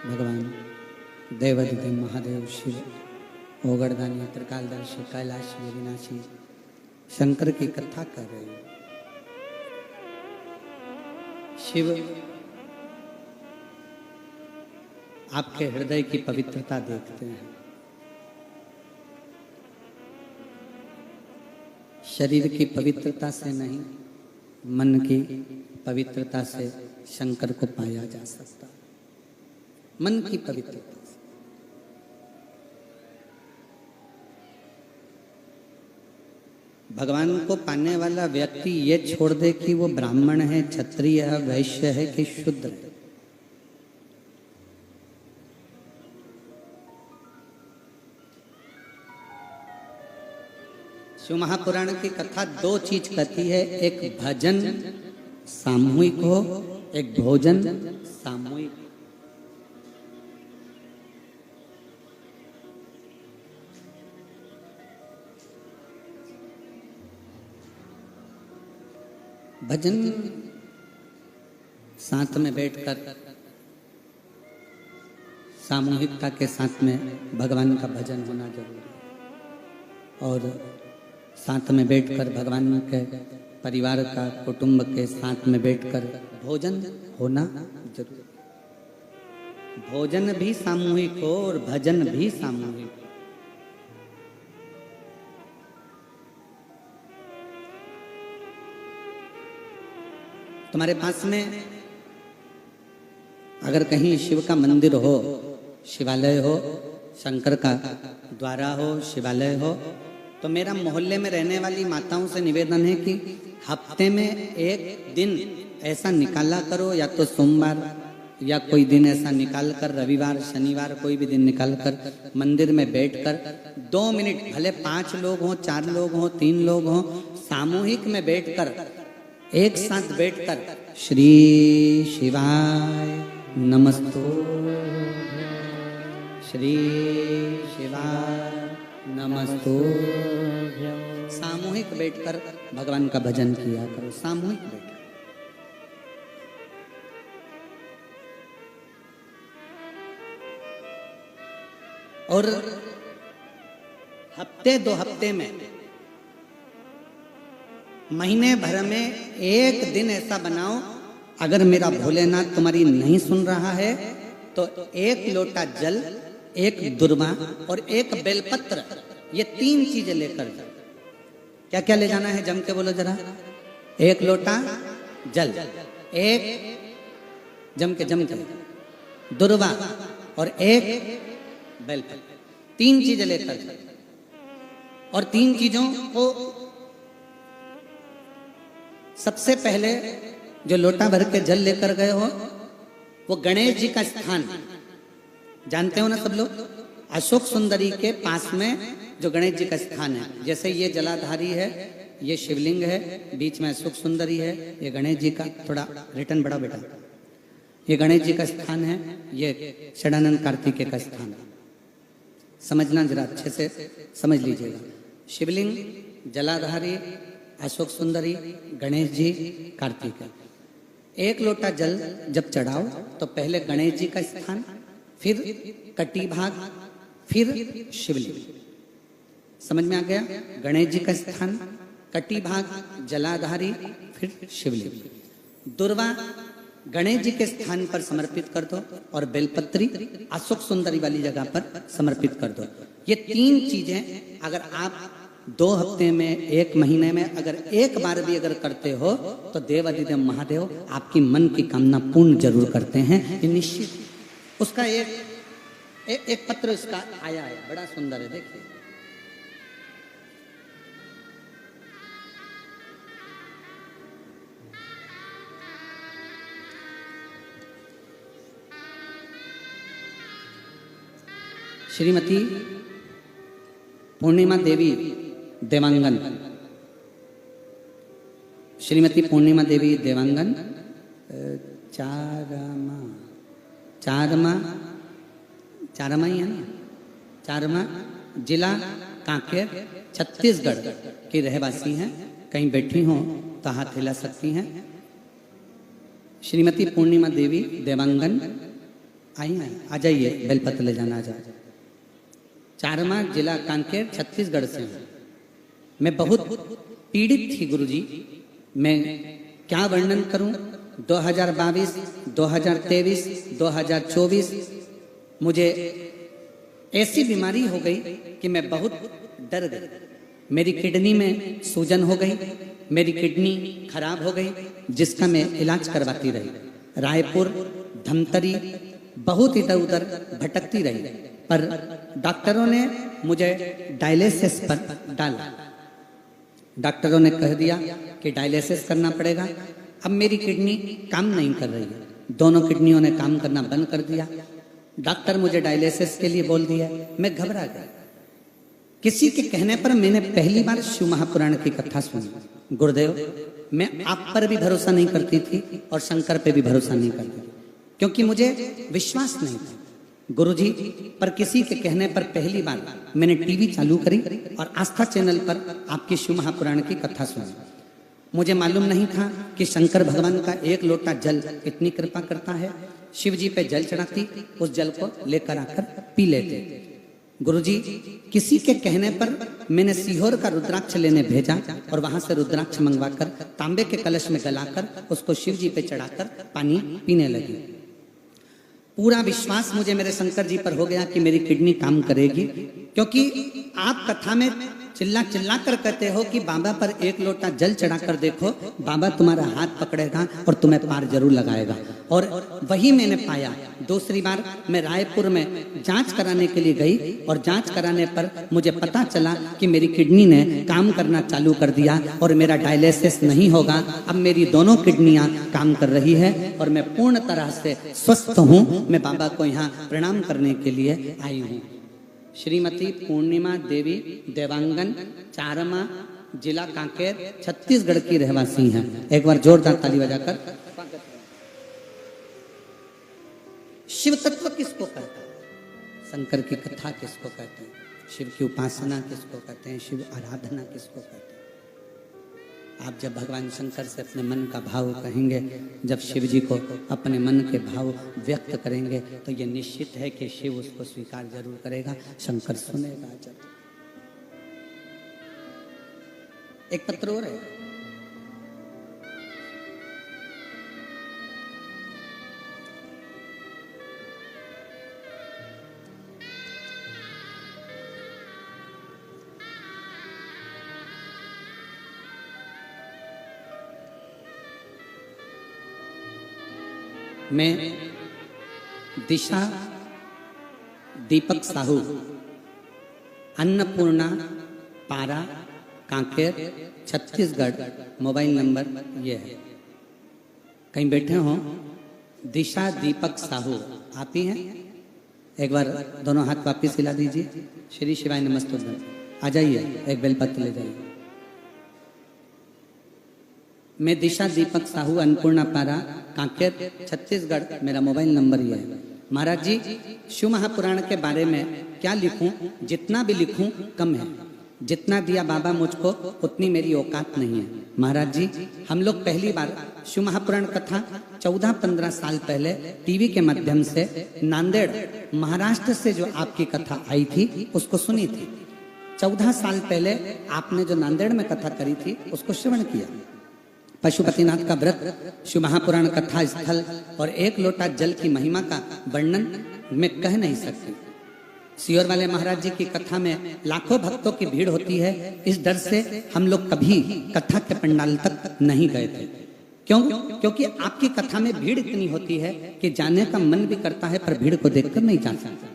भगवान देवाधिदेव महादेव शिव ओगड़दानी त्रिकालदर्शी कैलाश विनाशी शंकर की कथा कर रहे हैं। शिव आपके हृदय की पवित्रता देखते हैं। शरीर की पवित्रता से नहीं, मन की पवित्रता से शंकर को पाया जा सकता है। मन की पवित्रता से। भगवान को पाने वाला व्यक्ति ये छोड़ दे कि वो ब्राह्मण है, क्षत्रिय है, वैश्य है कि शूद्र है। शिव महापुराण की कथा दो चीज कहती है, एक भजन सामूहिक हो, एक भोजन सामूहिक। भजन साथ में बैठकर सामूहिकता के साथ में भगवान का भजन होना जरूरी है, और साथ में बैठकर भगवान के परिवार का, कुटुंब के साथ में बैठकर भोजन होना जरूरी है। भोजन भी सामूहिक हो और भजन भी सामूहिक हो। तुम्हारे पास में अगर कहीं शिव का मंदिर हो, शिवालय हो, शंकर का द्वारा हो, शिवालय हो, तो मेरा मोहल्ले में रहने वाली माताओं से निवेदन है कि हफ्ते में एक दिन ऐसा निकाला करो, या तो सोमवार या कोई दिन ऐसा निकाल कर, रविवार, शनिवार, कोई भी दिन निकाल कर मंदिर में बैठकर 2 मिनट, भले 5 लोग हों, 4 लोग हों, 3 लोग हों, सामूहिक में बैठकर, एक साथ बैठकर श्री शिवाय नमस्तु, श्री शिवाय नमस्तु, सामूहिक बैठकर भगवान का भजन किया करो। सामूहिक बैठकर। और हफ्ते 2 हफ्ते में, महीने भर में एक दिन ऐसा बनाओ, अगर मेरा भोलेनाथ तुम्हारी नहीं सुन रहा है तो 1 लोटा जल, 1 दुर्वा और 1 बेलपत्र, ये 3 चीजें लेकर जाओ। क्या क्या ले जाना है, जम के बोलो जरा। 1 लोटा जल, 1 जम के दुर्वा और 1 बेलपत्र, 3 चीजें लेकर जाओ। और 3 चीजों को सबसे पहले जो लोटा भर के जल लेकर गए हो, वो गणेश जी का स्थान जानते हो ना सब लोग, अशोक सुंदरी के पास में जो गणेश जी का स्थान है। जैसे ये जलाधारी है, ये शिवलिंग है, बीच में अशोक सुंदरी है, ये गणेश जी का, थोड़ा रिटर्न बढ़ा बेटा, ये गणेश जी का स्थान है, ये षडानंद कार्तिकेय का स्थान है। समझना जरा अच्छे से समझ लीजिएगा। शिवलिंग, जलाधारी, अशोक सुंदरी, गणेश जी, कार्तिकेय। 1 लोटा जल जब चढ़ाओ तो पहले गणेश जी का स्थान, फिर कटी भाग, फिर शिवलिंग। समझ में आ गया? गणेश जी का स्थान, कटी भाग, जलाधारी, फिर शिवलिंग। दुर्वा गणेश जी के स्थान पर समर्पित कर दो, और बेलपत्री अशोक सुंदरी वाली जगह पर समर्पित कर दो। ये 3 चीजें अगर आप 2 हफ्ते में, 1 महीने में अगर एक बार भी अगर करते हो तो देवाधिदेव महादेव आपकी मन की कामना पूर्ण जरूर करते हैं, ये निश्चित। उसका एक पत्र इसका आया है, बड़ा सुंदर है, देखिए। श्रीमती पूर्णिमा देवी देवांगन, श्रीमती पूर्णिमा देवी देवांगन, चारमा ही है ना, चारमा जिला कांकेर, छत्तीसगढ़ की रहवासी हैं। कहीं बैठी हो तो हाथ हिला सकती हैं। श्रीमती पूर्णिमा देवी देवांगन आई हैं, आ जाइए, बेलपत्र ले जाना, आ जाए। चारमा जिला कांकेर, छत्तीसगढ़ से हूँ। मैं बहुत पीड़ित थी गुरुजी, मैं क्या वर्णन करूं। 2022, 2023, 2024 मुझे ऐसी बीमारी हो गई कि मैं बहुत डर गई। मेरी किडनी में सूजन हो गई, मेरी किडनी खराब हो गई, जिसका मैं इलाज करवाती रही। रायपुर, धमतरी, बहुत इधर उधर भटकती रही, पर डॉक्टरों ने मुझे डायलिसिस पर डाला। डॉक्टरों ने कह दिया कि डायलिसिस करना पड़ेगा। अब मेरी किडनी काम नहीं कर रही है, दोनों किडनियों ने काम करना बंद कर दिया। डॉक्टर मुझे डायलिसिस के लिए बोल दिया। मैं घबरा गया। किसी के कहने पर मैंने पहली बार शिव महापुराण की कथा सुनी। गुरुदेव, मैं आप पर भी भरोसा नहीं करती थी और शंकर पे भी भरोसा नहीं करती थी, क्योंकि मुझे विश्वास नहीं था गुरुजी पर। किसी के कहने पर पहली बार मैंने टीवी चालू करी और आस्था चैनल पर आपकी शिव महापुराण की कथा सुनी। मुझे मालूम नहीं था कि शंकर भगवान का एक लोटा जल इतनी कृपा करता है। शिव जी पे जल चढ़ाती, उस जल को लेकर आकर पी लेते। गुरुजी, किसी के कहने पर मैंने सीहोर का रुद्राक्ष लेने भेजा और वहां से रुद्राक्ष मंगवाकर तांबे के कलश में गलाकर उसको शिव जी पे चढ़ाकर पानी पीने लगी। पूरा विश्वास मुझे मेरे शंकर जी पर हो गया कि मेरी किडनी काम करेगी, क्योंकि आप कथा में चिल्ला चिल्ला कर कहते हो कि बाबा पर एक लोटा जल चढ़ाकर देखो, बाबा तुम्हारा हाथ पकड़ेगा और तुम्हें पार जरूर लगाएगा। और वही मैंने पाया। दूसरी बार मैं रायपुर में जांच कराने के लिए गई और जांच कराने पर मुझे पता चला कि मेरी किडनी ने काम करना चालू कर दिया और मेरा डायलिसिस नहीं होगा। अब मेरी दोनों किडनियां काम कर रही है और मैं पूर्ण तरह से स्वस्थ हूँ। मैं बाबा को यहाँ प्रणाम करने के लिए आई हूँ। श्रीमती पूर्णिमा देवी देवांगन, चारमा, जिला कांकेर, छत्तीसगढ़ की रहवासी हैं। एक बार जोरदार ताली बजाकर। शिव तत्व किसको कहते हैं? शंकर की कथा किसको कहते हैं? शिव की उपासना किसको कहते हैं? शिव आराधना किसको कहते हैं? आप जब भगवान शंकर से अपने मन का भाव कहेंगे, जब शिव जी को अपने मन के भाव व्यक्त करेंगे, तो ये निश्चित है कि शिव उसको स्वीकार जरूर करेगा, शंकर सुनेगा जब। एक पत्र और है। मैं दिशा दीपक साहू, अन्नपूर्णा, पारा, कांकेर, छत्तीसगढ़। मोबाइल नंबर ये है। कहीं बैठे हो? दिशा दीपक साहू आप ही हैं? एक बार दोनों हाथ वापिस हिला दीजिए। श्री शिवाय नमस्तुभ्यं। आ जाइए, एक बेलपत्र ले जाइए। मैं दिशा दीपक साहू, अन्नपूर्णा, पारा, कांकेर, छत्तीसगढ़। मेरा मोबाइल नंबर यह है। महाराज जी, शिव महापुराण के बारे में क्या लिखूं? जितना भी लिखूं कम है। जितना दिया बाबा मुझको उतनी मेरी औकात नहीं है। महाराज जी, हम लोग पहली बार शिव महापुराण कथा 14-15 साल पहले टीवी के माध्यम से नांदेड़, महाराष्ट्र से जो आपकी कथा आई थी उसको सुनी थी। 14 साल पहले आपने जो नांदेड़ में कथा करी थी उसको श्रवण किया। पशुपतिनाथ का व्रत, शिव महापुराण कथा स्थल और एक लोटा जल की महिमा का वर्णन मैं कह नहीं सकती। सियोर वाले महाराज जी की कथा में लाखों भक्तों की भीड़ होती है। इस डर से हम लोग कभी कथा के पंडाल तक नहीं गए थे। क्यों? क्योंकि आपकी कथा में भीड़ इतनी होती है कि जाने का मन भी करता है, पर भीड़ को देखकर नहीं जा सकता।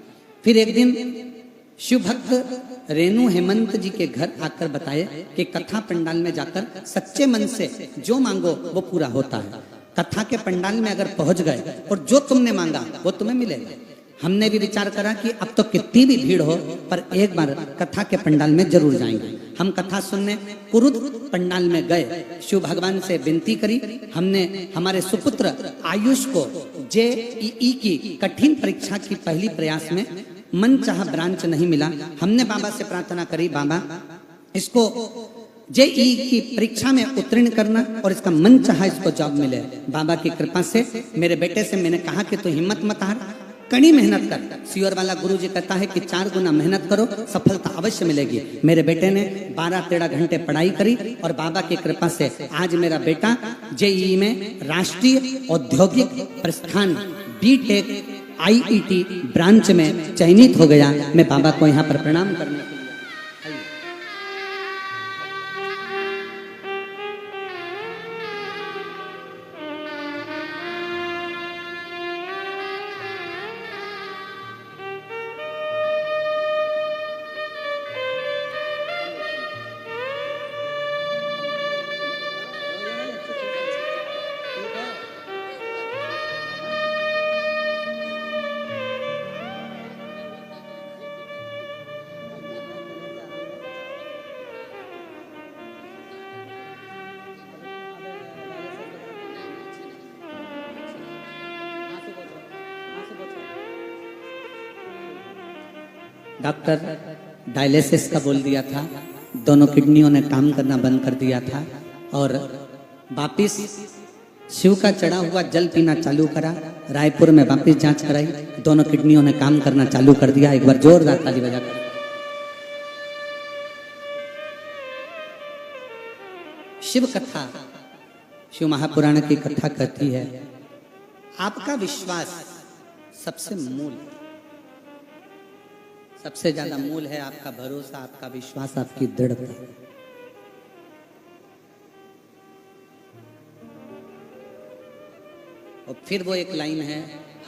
फिर एक दिन शिव भक्त रेणु हेमंत जी के घर आकर बताए कि कथा पंडाल में जाकर सच्चे मन से जो मांगो वो पूरा होता है। कथा के पंडाल में अगर पहुंच गए और जो तुमने मांगा वो तुम्हें मिलेगा। हमने भी विचार करा कि अब तो कितनी भी भीड़ हो, पर एक बार कथा के पंडाल में जरूर जाएंगे। हम कथा सुनने कुरुद पंडाल में गए, शिव भगवान से विनती करी। हमने हमारे सुपुत्र आयुष को JEE की कठिन परीक्षा की पहली प्रयास में मन चाहा ब्रांच नहीं मिला। हमने बाबा से प्रार्थना करी, बाबा इसको JEE की परीक्षा में उत्तीर्ण करना और इसका मन चाहा इसको जॉब मिले। बाबा की कृपा से मेरे बेटे से मैंने कहा कि तू हिम्मत मत हार, कड़ी मेहनत कर। सियोर वाला गुरु जी कहता है कि 4 गुना मेहनत करो, सफलता अवश्य मिलेगी। मेरे बेटे ने 12-13 घंटे पढ़ाई करी और बाबा की कृपा से आज मेरा बेटा जेईई में राष्ट्रीय औद्योगिक प्रस्थान बीटेक आईईटी ब्रांच में चयनित हो गया। मैं बाबा को यहाँ पर प्रणाम करने के लिए डॉक्टर डायलिसिस का बोल दिया था, दोनों किडनियों ने काम करना बंद कर दिया था और वापिस शिव का चढ़ा हुआ जल पीना चालू करा। रायपुर में वापिस जांच कराई, दोनों किडनियों ने काम करना चालू कर दिया। एक बार जोरदार ताली बजाकर शिव कथा, शिव महापुराण की कथा कहती है आपका विश्वास सबसे मूल, सबसे ज्यादा मूल है आपका भरोसा, आपका विश्वास, आपकी दृढ़ता। और फिर वो एक लाइन है,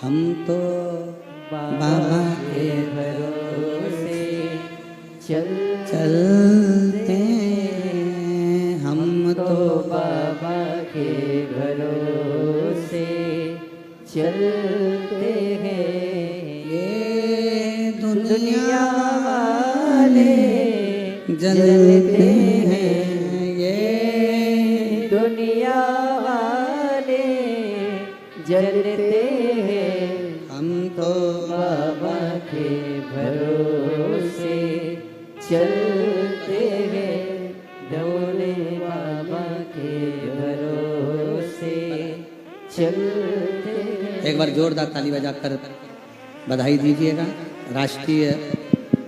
हम तो बाबा के भरोसे चलते हैं, हम तो बाबा के भरोसे चलते हैं। दुनिया वाले जलते हैं, ये दुनिया वाले जलते हैं, हम तो बाबा के भरोसे चलते हैं। डोले बाबा के भरोसे चलते हैं। एक बार जोरदार ताली बजाकर बधाई दीजिएगा। राष्ट्रीय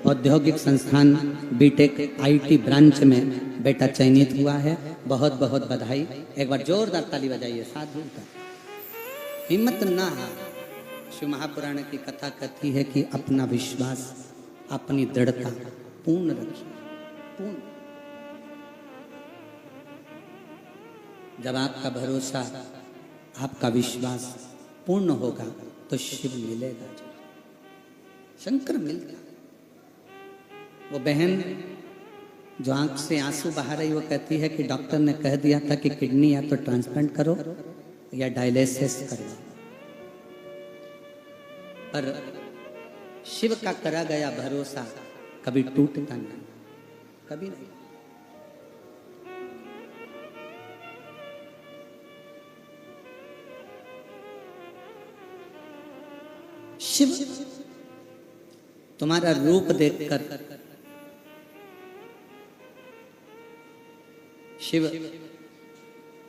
औद्योगिक संस्थान बीटेक आईटी ब्रांच में बेटा चयनित हुआ है। बहुत बहुत बधाई। एक बार जोरदार ताली बजाइए साधु का। हिम्मत ना हार। शिव महापुराण की कथा कहती है कि अपना विश्वास, अपनी दृढ़ता पूर्ण रखिए, पूर्ण। जब आपका भरोसा, आपका विश्वास पूर्ण होगा तो शिव मिलेगा, शंकर मिलता। वो बहन जो आंख से आंसू बहा रही, वो कहती है कि डॉक्टर ने कह दिया था कि किडनी या तो ट्रांसप्लांट करो या डायलिसिस करो, पर शिव का करा गया भरोसा कभी टूटता नहीं, कभी नहीं। शिव तुम्हारा रूप देखकर, शिव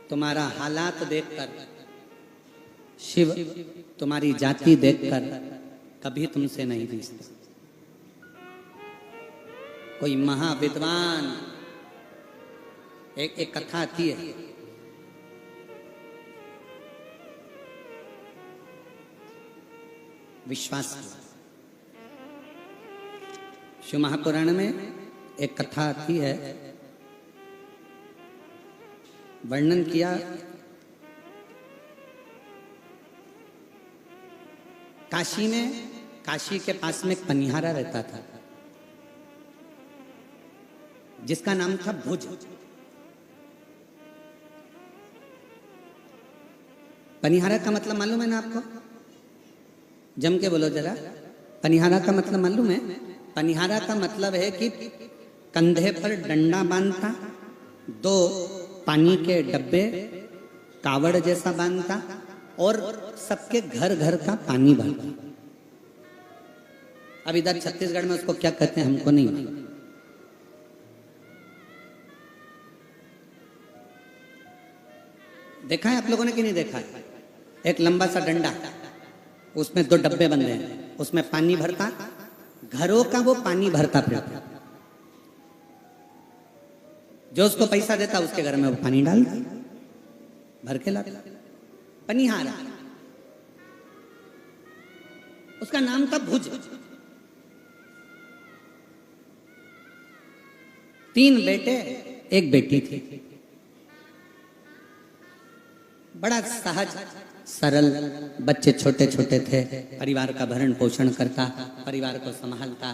तुम्हारा हालात देखकर, शिव तुम्हारी जाति देखकर कभी तुमसे नहीं रिश्ता। कोई महाविद्वान, एक कथा आती है, विश्वास। शिव महापुराण में एक कथा आती है, वर्णन किया काशी में, काशी के पास में एक पनिहारा रहता था जिसका नाम था भुज। पनिहारा का मतलब मालूम है ना आपको? जम के बोलो जरा, पनिहारा का मतलब मालूम है? पनिहारा का मतलब है कि कंधे पर डंडा बांधता, 2 पानी के डब्बे कावड़ जैसा बांधता और सबके घर घर का पानी भरता। अब इधर छत्तीसगढ़ में उसको क्या कहते हैं हमको नहीं मालूम। देखा है आप लोगों ने कि नहीं देखा है? एक लंबा सा डंडा, उसमें 2 डब्बे बंधे हैं, उसमें पानी भरता, घरों का वो पानी भरता फिरता। जो उसको पैसा देता उसके घर में वो पानी डालता, भर के लाता, पनिहारा। उसका नाम था भुज। 3 बेटे 1 बेटी थी। बड़ा सहज सरल, बच्चे छोटे छोटे थे, परिवार का भरण पोषण करता, परिवार को संभालता,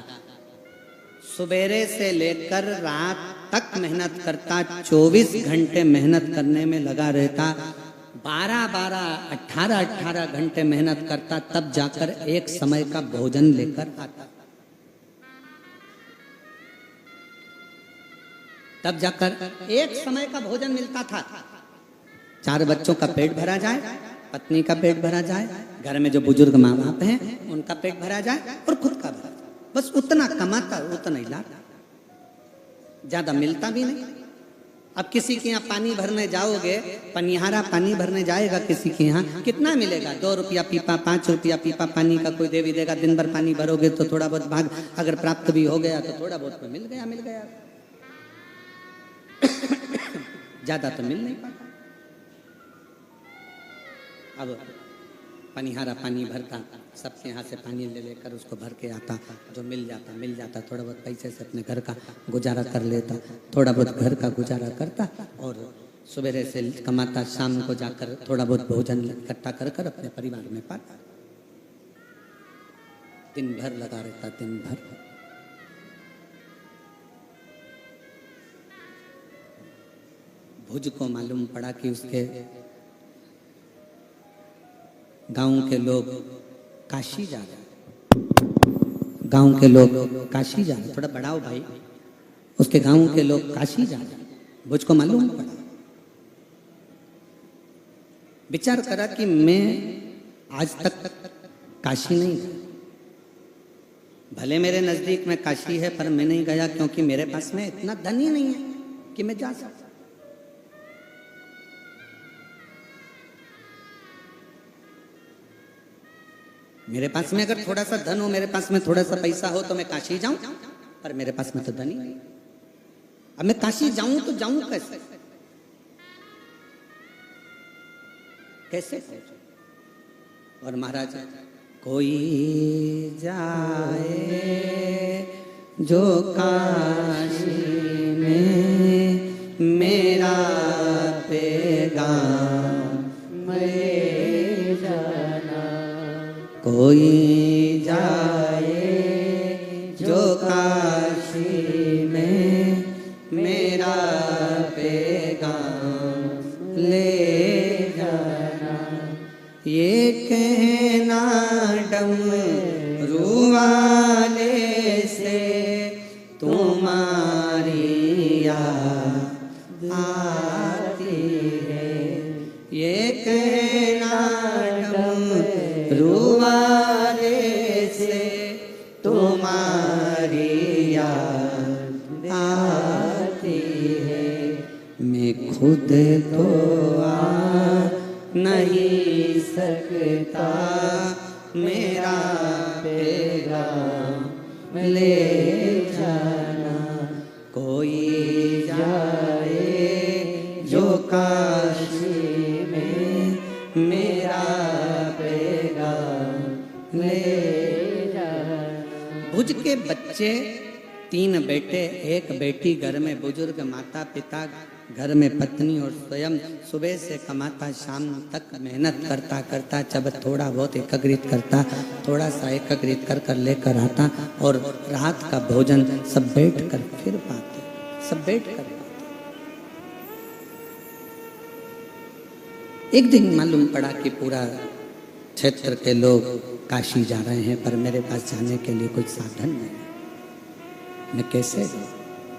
सुबेरे से लेकर रात तक मेहनत करता, 24 घंटे मेहनत करने में लगा रहता, 12-12, 18-18 घंटे मेहनत करता, तब जाकर एक समय का भोजन लेकर आता। तब जाकर एक समय का भोजन मिलता था। 4 बच्चों का पेट भरा जाए, पत्नी का पेट भरा जाए, घर में जो बुजुर्ग माँ बाप हैं उनका पेट भरा जाए और खुद का भरा जाए। बस उतना कमाता, उतना ही लाता, ज्यादा मिलता भी नहीं। अब किसी के यहाँ पानी भरने जाओगे, पनिहारा पानी भरने जाएगा किसी के यहाँ, कितना मिलेगा? 2 रुपया पीपा, 5 रुपया पीपा पानी का कोई दे भी देगा। दिन भर पानी भरोगे तो थोड़ा बहुत भाग अगर प्राप्त भी हो गया तो थोड़ा बहुत तो मिल गया ज्यादा तो मिल नहीं पाता। अब पनिहारा पानी भरता, सबके यहाँ से पानी ले लेकर उसको भर के आता, जो मिल जाता थोड़ा बहुत पैसे से अपने घर का गुजारा कर लेता, थोड़ा बहुत घर का गुजारा करता और सवेरे से कमाता, शाम को जाकर थोड़ा बहुत भोजन इकट्ठा कर कर अपने परिवार में पाता। दिन भर लगा रहता, दिन भर। भुज को मालूम पड़ा कि उसके गांव के लोग काशी जा रहे, गांव के लोग काशी जा रहे, थोड़ा बढ़ाओ भाई, उसके गांव के लोग काशी जा रहे। भुज को मालूम पड़ा, विचार करा कि मैं आज तक काशी नहीं गया, भले मेरे नजदीक में काशी है पर मैं नहीं गया क्योंकि मेरे पास में इतना धन ही नहीं है कि मैं जा सकता। मेरे पास में अगर थोड़ा सा धन हो, मेरे पास में थोड़ा सा पैसा हो तो मैं काशी जाऊं, पर मेरे पास में तो धन ही नहीं। अब मैं काशी जाऊं तो जाऊं कैसे? कैसे? और महाराज, कोई जाए जो काशी में मेरा पैगाम ले जाना, कोई जाए जो काशी में मेरा पैगाम ले जाना, ये कहना डमरू वाले से तुम्हारी याद आती है, ये कहना डमरू वाले से तुम्हारी याद आती है, मैं खुद तो आ नहीं सकता, मेरा पैगाम ले जाना, कोई जाए जो काशी में मेरा पैगाम ले जाना। भुज के बच्चे 3 बेटे 1 बेटी, घर में बुजुर्ग माता पिता, घर में पत्नी और स्वयं सुबह से कमाता, शाम तक मेहनत करता करता जब थोड़ा बहुत एकत्रित करता, थोड़ा सा एकत्रित कर कर लेकर आता और रात का भोजन सब बैठ कर फिर पाते, सब बैठ कर पाते। एक दिन मालूम पड़ा कि पूरा क्षेत्र के लोग काशी जा रहे हैं पर मेरे पास जाने के लिए कोई साधन नहीं, मैं कैसे जाऊं?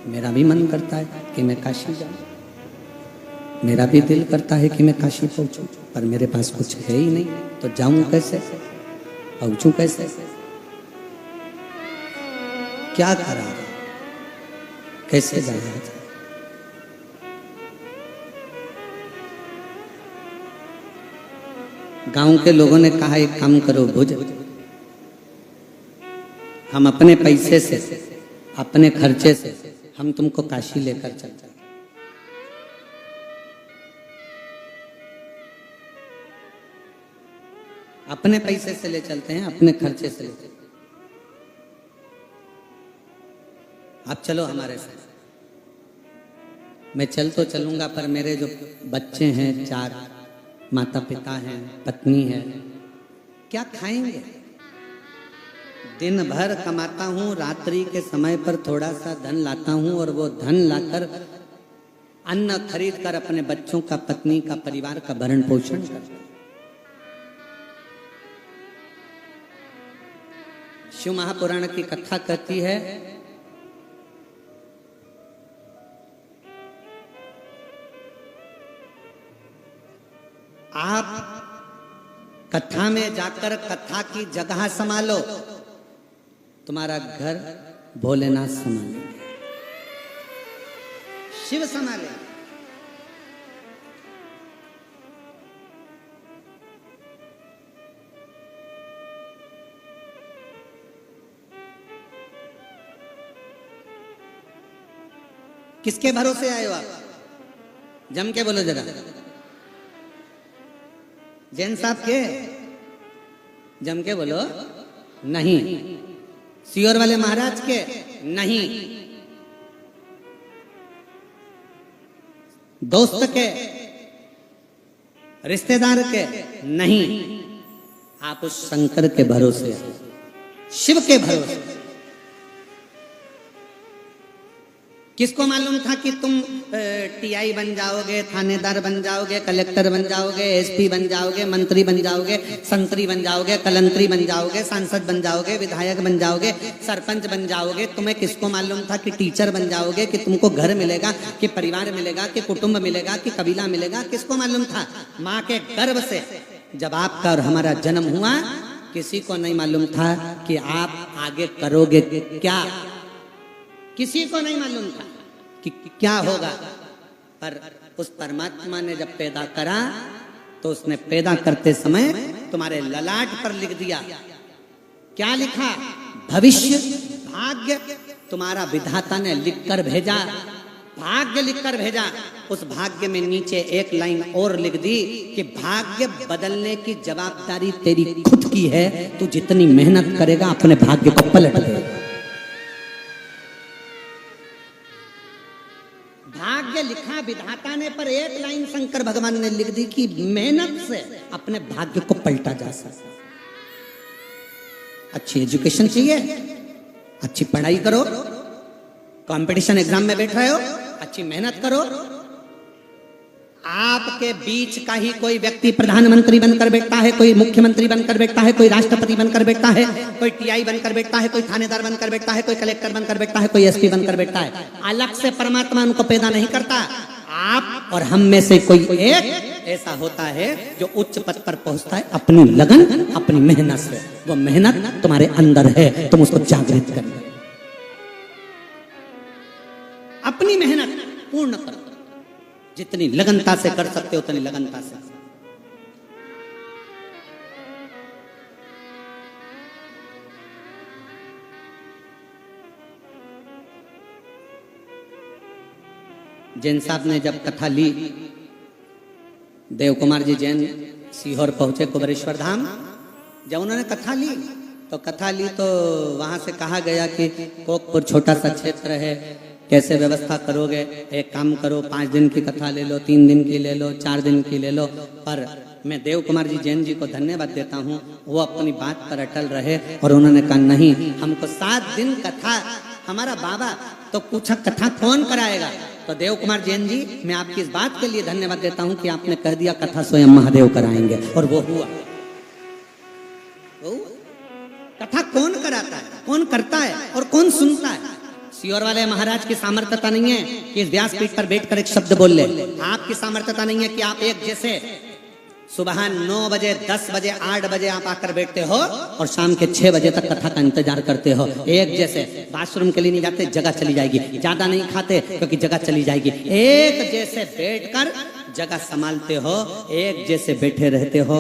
मेरा भी मन करता है कि मैं काशी जाऊं, मेरा भी दिल करता है कि मैं काशी पहुंचूं, पर मेरे पास कुछ है ही नहीं, तो जाऊं कैसे, पहुंचूं कैसे, क्या करा, कैसे जाया जाए? गांव के लोगों ने कहा एक काम करो भुज, हम अपने पैसे से, अपने खर्चे से हम तुमको काशी लेकर चलते हैं। अपने पैसे से ले चलते हैं, अपने खर्चे से ले चलते हैं। आप चलो हमारे साथ। मैं चल तो चलूंगा, पर मेरे जो बच्चे हैं, 4 माता पिता हैं, पत्नी है, क्या खाएंगे? दिन भर कमाता हूं, रात्रि के समय पर थोड़ा सा धन लाता हूं, और वो धन लाकर अन्न खरीद कर अपने बच्चों का, पत्नी का, परिवार का भरण पोषण करता हूं। शिव महापुराण की कथा कहती है, आप कथा में जाकर कथा की जगह संभालो, तुम्हारा घर भोलेनाथ संभालेंगे, शिव संभालेंगे। किसके भरोसे आए हो आप? जम के बोलो जरा। जैन साहब के? जम के बोलो। नहीं। सियोर वाले महाराज के? नहीं। दोस्त के, रिश्तेदार के? नहीं। आप उस शंकर के भरोसे, शिव के भरोसे। किसको मालूम था कि तुम टीआई बन जाओगे, थानेदार बन जाओगे, कलेक्टर बन जाओगे, एसपी बन जाओगे, मंत्री बन जाओगे, संतरी बन जाओगे, कलंतरी बन जाओगे, सांसद बन जाओगे, विधायक बन जाओगे, सरपंच बन जाओगे? तुम्हें किसको मालूम था कि टीचर बन जाओगे, कि तुमको घर मिलेगा, कि परिवार मिलेगा, कि कुटुंब मिलेगा, कि कबीला मिलेगा? किसको मालूम था? माँ के गर्भ से जब आपका और हमारा जन्म हुआ, किसी को नहीं मालूम था कि आप आगे करोगे क्या। किसी को नहीं मालूम था कि क्या होगा, पर उस परमात्मा ने जब पैदा करा तो उसने पैदा करते समय तुम्हारे ललाट पर लिख दिया। क्या लिखा? भविष्य, भाग्य। तुम्हारा विधाता ने लिखकर भेजा, भाग्य लिखकर भेजा। उस भाग्य में नीचे एक लाइन और लिख दी कि भाग्य बदलने की जवाबदारी तेरी खुद की है, तू जितनी मेहनत करेगा अपने भाग्य को पलट देगा। भाग्य लिखा विधाता ने, पर एक लाइन शंकर भगवान ने लिख दी कि मेहनत से अपने भाग्य को पलटा जा सकता। अच्छी एजुकेशन चाहिए, अच्छी पढ़ाई करो, कंपटीशन एग्जाम में बैठ रहे हो, अच्छी मेहनत करो। आपके बीच का ही कोई व्यक्ति प्रधानमंत्री बनकर बैठता है, कोई मुख्यमंत्री बनकर बैठता है, कोई राष्ट्रपति बनकर बैठता है, कोई टीआई बनकर बैठता है, कोई थानेदार बनकर बैठता है, कोई कलेक्टर बनकर बैठता है, कोई एसपी बनकर बैठता है। अलग से परमात्मा उनको पैदा नहीं करता। आप और हम में से कोई एक ऐसा होता है जो उच्च पद पर पहुंचता है अपनी लगन, अपनी मेहनत से। वो मेहनत तुम्हारे अंदर है, तुम उसको जागृत करना, अपनी मेहनत पूर्ण करो। जितनी लगनता से कर सकते हो उतनी लगनता से। जैन साहब ने जब कथा ली, देव कुमार जी जैन सीहोर पहुंचे, कुबरेश्वर धाम। जब उन्होंने कथा ली तो वहां से कहा गया कि कोकपुर छोटा सा क्षेत्र है, कैसे व्यवस्था करोगे? एक काम करो, 5 दिन की कथा ले लो, 3 दिन की ले लो, 4 दिन की ले लो। पर मैं देव कुमार जी जैन जी को धन्यवाद देता हूँ, वो अपनी बात पर अटल रहे और उन्होंने कहा नहीं, हमको 7 दिन कथा। हमारा बाबा तो पूछा कथा कौन कराएगा? तो देव कुमार जैन जी, मैं आपकी इस बात के लिए धन्यवाद देता हूँ कि आपने कह दिया कथा स्वयं महादेव कराएंगे, और वो हुआ। कथा कौन कराता है, कौन करता है और कौन सुनता है? सियोर वाले महाराज की सामर्थ्यता नहीं है कि इस व्यासपीठ पर बैठकर एक शब्द बोल ले। आपकी सामर्थ्यता नहीं है कि आप एक जैसे सुबह 9 बजे, 10 बजे, 8 बजे आप आकर बैठते हो और शाम के 6 बजे तक कथा का इंतजार करते हो। एक जैसे बाथरूम के लिए नहीं जाते, जगह चली जाएगी। ज्यादा नहीं खाते क्योंकि जगह चली जाएगी। एक जैसे बैठकर जगह संभालते हो, एक जैसे बैठे रहते हो।